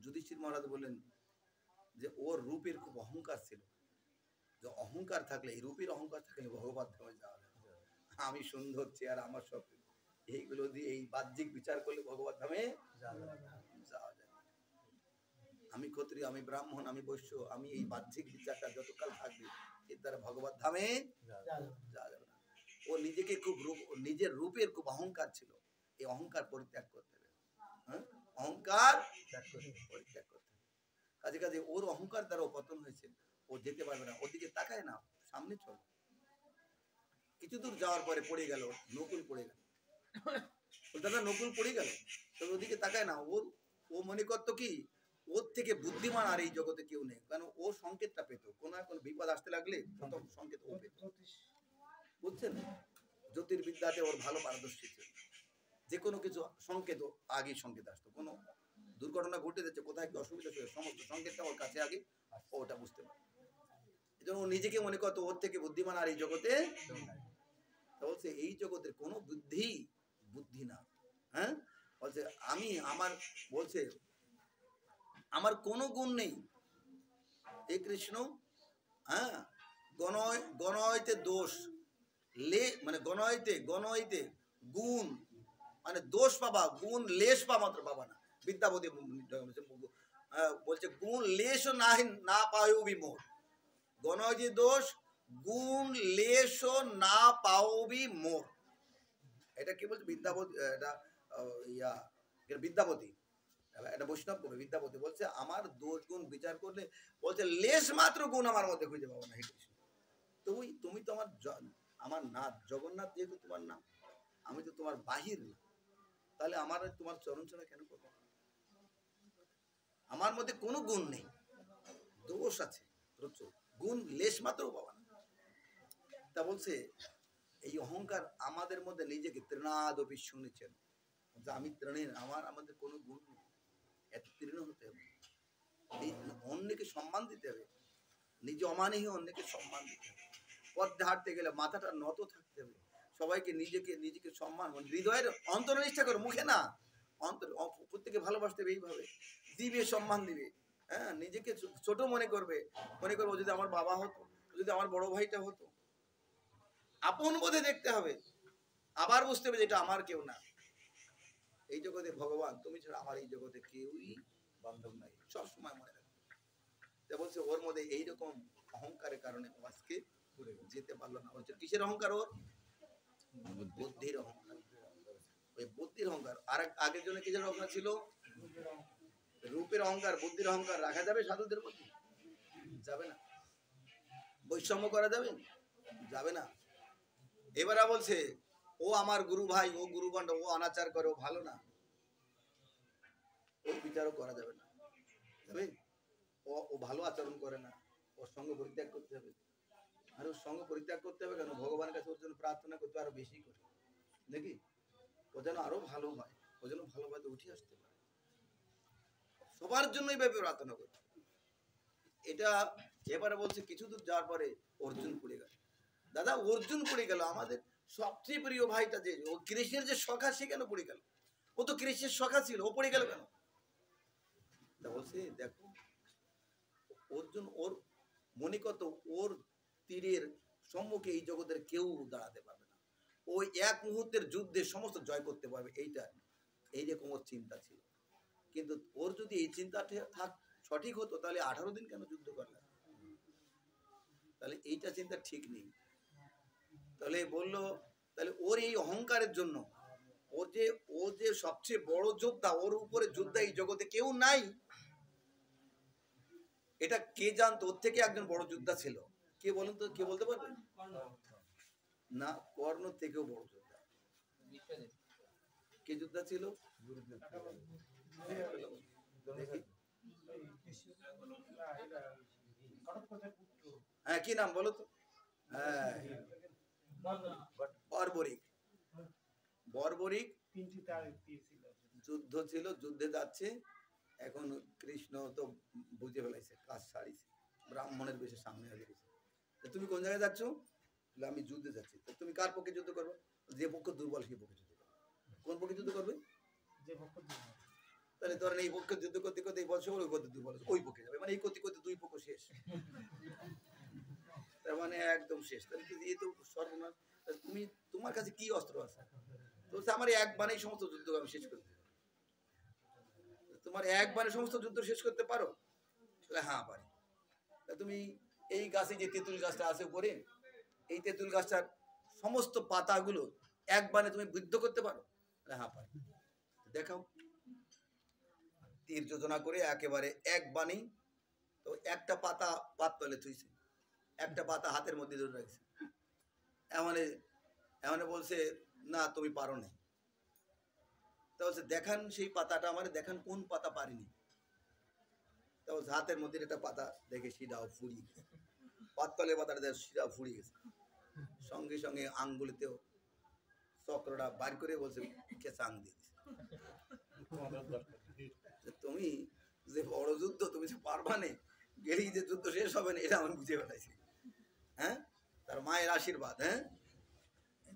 যুধিষ্ঠির মহারাজ বললেন যে ওর রূপের খুব অহংকার ছিল, যে অহংকার থাকলে, এই রূপের অহংকার থাকলে ভগবত ধামে যাওয়া যায়। আমি সুন্দর চেহারা, আমার সব, এইগুলো দিয়ে এই বাহ্যিক বিচার করলে ভগবত ধামে যাওয়া যায়। আমি ক্ষত্রিয়, আমি ব্রাহ্মণ, আমি বৈশ্য, আমি এই বাহ্যিক বিচারটা যতকাল থাকবে এর দ্বারা ভগবত ধামে যাওয়া যাবে না। ও নিজেকে খুব নিজের রূপের খুব অহংকার ছিল, এই অহংকার পরিত্যাগ করতে হবে, হ্যাঁ, অহংকার পরিত্যাগ করতে হবে। কাজে কাজে ওর অহংকার দ্বারা পতন হয়েছে, ও যেতে পারবে না, ওদিকে তাকায় না, সামনে চলো। কিছু দূর যাওয়ার পরে পড়ে গেল, নকুল পড়ে গেল। দাদা নকুল পড়ে গেল, তবে ওদিকে তাকায় না, ও মনে করতো কি ওর থেকে বুদ্ধিমান আর এই জগতে কেউ নেই, কারণ ও সংকেতটা পেত, কোনো না কোনো বিপদ আসতে লাগলে প্রথম সংকেত ও পেত, বুঝছেন? জ্যোতির্বিদ্যাতে ওর ভালো পারদর্শী ছিল, যে কোনো কিছু সংকেত আগে সংকেত আসতো, কোনো দুর্ঘটনা ঘটে যাচ্ছে, কোথায় কি অসুবিধা ছিল, সমস্ত সংকেতটা ওর কাছে আগে ওটা বুঝতে পারে। এই জন্য ও নিজেকে মনে করতো ওর থেকে বুদ্ধিমান আর এই জগতে, তা বলছে এই জগতের কোনো বুদ্ধি না, হ্যাঁ বলছে আমি আমার, বলছে আমার কোনো গুণ নেই, হে কৃষ্ণ, হ্যাঁ গণয়তে দোষ মানে গণয়তে গুণ মানে দোষ পাবা, গুণ লেশ মাত্র পাবা না, বিদ্যাপতি বলছে গুণ লেশ না পাওবি মোর, গণয়তে দোষ গুণ লেশ না পাওবি মোর, এটা কি বলছে বিদ্যাপতি, এটা বিদ্যাপতি, এটা বৈষ্ণব কবি বিদ্যাপতি বলছে আমার দোষ গুণ বিচার করলে বলছে লেশ মাত্র গুণ আমার মধ্যে খুঁজে পাবো না, হে কৃষ্ণ। তুমি তো আমার নাথ জগন্নাথ, যেহেতু তোমার নাম, আমি তো তোমার বাহির না, তাহলে আমার তোমার চরণ ছাড়া কেন করবো? আমার মধ্যে কোনো গুণ নেই, দোষ আছে প্রচুর, গুণ লেশ মাত্র পাবা না। তা বলছে এই অহংকার আমাদের মধ্যে নিজেকে তৃণাদপি শুনেছেন, আমি তৃণের, আমাদের কোনো গুণ নেই, এত তৃণ হতে হবে, অন্যকে সম্মান দিতে হবে, নিজে অমানহীন অন্যকে সম্মান দিতে হবে, পথে হাঁটতে গেলে মাথাটা নত থাকতে হবে, সবাইকে নিজেকে সম্মান, হৃদয়ের অন্তর্নিষ্ঠা করে, মুখে না, অন্তর প্রত্যেকে ভালোবাসতে হবে, এইভাবে দিবে সম্মান দিবে, হ্যাঁ নিজেকে ছোট মনে করবো যদি আমার বাবা হতো, যদি আমার বড় ভাইটা হতো, আপন বোধে দেখতে হবে, আবার বুঝতে হবে যে এটা আমার কেউ না, এই জগতে ভগবান তুমি ছাড়া আমার এই জগতে কেউই বান্ধব নাই, সবসময় মনে রাখবে। তা বলছে ওর মধ্যে এইরকম অহংকারের কারণে আজকে যেতে পারলো না, বলছে কিসের অহংকার? ওর বুদ্ধির অহংকার, ওই বুদ্ধির অহংকার। আর আগের জন্য কিসের অহংকার ছিল? রূপের অহংকার। বুদ্ধির অহংকার রাখা যাবে সাধুদের মধ্যে? যাবে না। বৈষম্য করা যাবে? যাবে না। এবারে বলছে ও আমার গুরু ভাই, ও গুরুগণ্ড, ও অনাচার করে, ও ভালো না, ওর বিচারও করা যাবে না, যাবে? ও ভালো আচরণ করে না, ওর সঙ্গ পরিত্যাগ করতে হবে। আর ওর সঙ্গ পরিত্যাগ করতে হবে কেন? ভগবানের কাছে ওর জন্য প্রার্থনা করতে আরো বেশি করে, নাকি ও যেন আরো ভালো হয়, ও যেন ভালোভাবে উঠে আসতে পারে, সবার জন্য এইভাবে প্রার্থনা করতে। এটা এবারে বলছে কিছু দূর যাওয়ার পরে অর্জুন পড়ে গেল। দাদা অর্জুন পড়ে গেল, আমাদের সবচেয়ে প্রিয় ভাইটা, যে ও কৃষ্ণের যে সখা, সে কেন পড়ে গেল? ও তো কৃষ্ণের সখা ছিল, ও পড়ে গেল কেন? বলছে দেখো অর্জুন ওর মনে কত, ওর তীরের সম্মুখে এই জগতের কেউ দাঁড়াতে পারবে না, ওই এক মুহূর্তের যুদ্ধে সমস্ত জয় করতে পারবে, এইরকম ওর চিন্তা ছিল। কিন্তু ওর যদি এই চিন্তাটা সঠিক হতো তাহলে 18 দিন কেন যুদ্ধ করলে? তাহলে এইটা চিন্তা ঠিক নেই। তাহলে বললো তাহলে ওর এই অহংকারের জন্য, ও যে সবচেয়ে বড় যোদ্ধা, ওর উপরে যোদ্ধা এই জগতে কেউ নাই, এটা কে জানতো? ওর থেকে একজন বড় যোদ্ধা ছিল, কে বলুন তো, কে বলতে পারবে? না, কর্ণ থেকেও বড় যোদ্ধা। কে যোদ্ধা ছিল? হ্যাঁ কি নাম বলো তো? হ্যাঁ বর্বরিক যুদ্ধ ছিল, যুদ্ধে যাচ্ছে। এখন কৃষ্ণ তো বুঝে ফেলাইছে, কাজ সারিছে, ব্রাহ্মণের বেশে সামনে আগে গেছে। তুমি কোন জায়গায় যাচ্ছ? আমি যুদ্ধে যাচ্ছি। তুমি কার পক্ষে যুদ্ধ করবে? যে পক্ষ দুর্বল সেই পক্ষে যুদ্ধ করবে। কোন পক্ষে যুদ্ধ করবে? যে পক্ষ দুর্বল। তাহলে ধরেন এই পক্ষে যুদ্ধ করতে করতে এই বছর ওই পক্ষে দুর্বল, ওই পক্ষে যাবে, মানে এই করতে করতে দুই পক্ষ শেষ, তার মানে একদম শেষ। তাহলে এই তো সর্বনাশ। তোমার কাছে কি অস্ত্র আছে? তো আমার এক বাণে সমস্ত যুদ্ধ আমি শেষ করতে, তোমার একবারে সমস্ত যুদ্ধ শেষ করতে পারো? হ্যাঁ পারি। তুমি এই গাছে যে তেঁতুল গাছটা আছে উপরে, এই তেঁতুল গাছটার সমস্ত পাতাগুলো একবারে তুমি বিদ্ধ করতে পারো? হ্যাঁ পারি। দেখাও। তীর যোজনা করে একেবারে এক বাণী, তো একটা পাতা পাত তলে থুইছে, একটা পাতা হাতের মধ্যে ধরে রাখছে, এমন বলছে না তুমি পারো না। তা বলছে দেখান সেই পাতাটা, আমার দেখান কোন পাতা পারিনি। তো হাতের মধ্যে একটা পাতা দেখে শিরাও ফুরিয়ে গেছে, পাততলে পাতাটা দেখে শিরা ফুরিয়ে গেছে, সঙ্গে সঙ্গে আঙ্গুলিতেও চক্রটা বার করে বলছে কেঁচা আং দিয়ে দিছে। তুমি যে বড় যুদ্ধ তুমি যে পারবা না, গেলেই যে যুদ্ধ শেষ হবে না এটা আমি বুঝে ফেলাইছি। হ্যাঁ, তার মায়ের আশীর্বাদ, হ্যাঁ,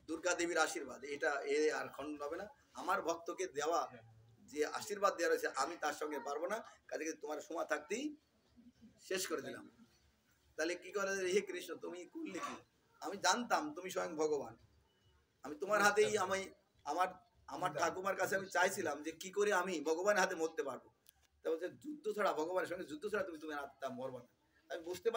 দুর্গা দেবীর আশীর্বাদ, এটা এ আর খণ্ডন হবে না। আমার ভক্তকে দেওয়া যে আশীর্বাদ দেওয়া রয়েছে আমি তার সঙ্গে পারবো না, কাজে তোমার সময় থাকতেই শেষ করে দিলাম। তাহলে কি করে, হে কৃষ্ণ তুমি করলে কি? আমি জানতাম তুমি স্বয়ং ভগবান, আমি তোমার হাতেই আমি আমার আমার ঠাকুমার কাছে আমি চাইছিলাম যে কি করে আমি ভগবানের হাতে মরতে পারবো। তা বলছে যুদ্ধ ছাড়া, ভগবানের সঙ্গে যুদ্ধ ছাড়া তুমি তোমার আত্মা মরবা না। আমি বুঝতে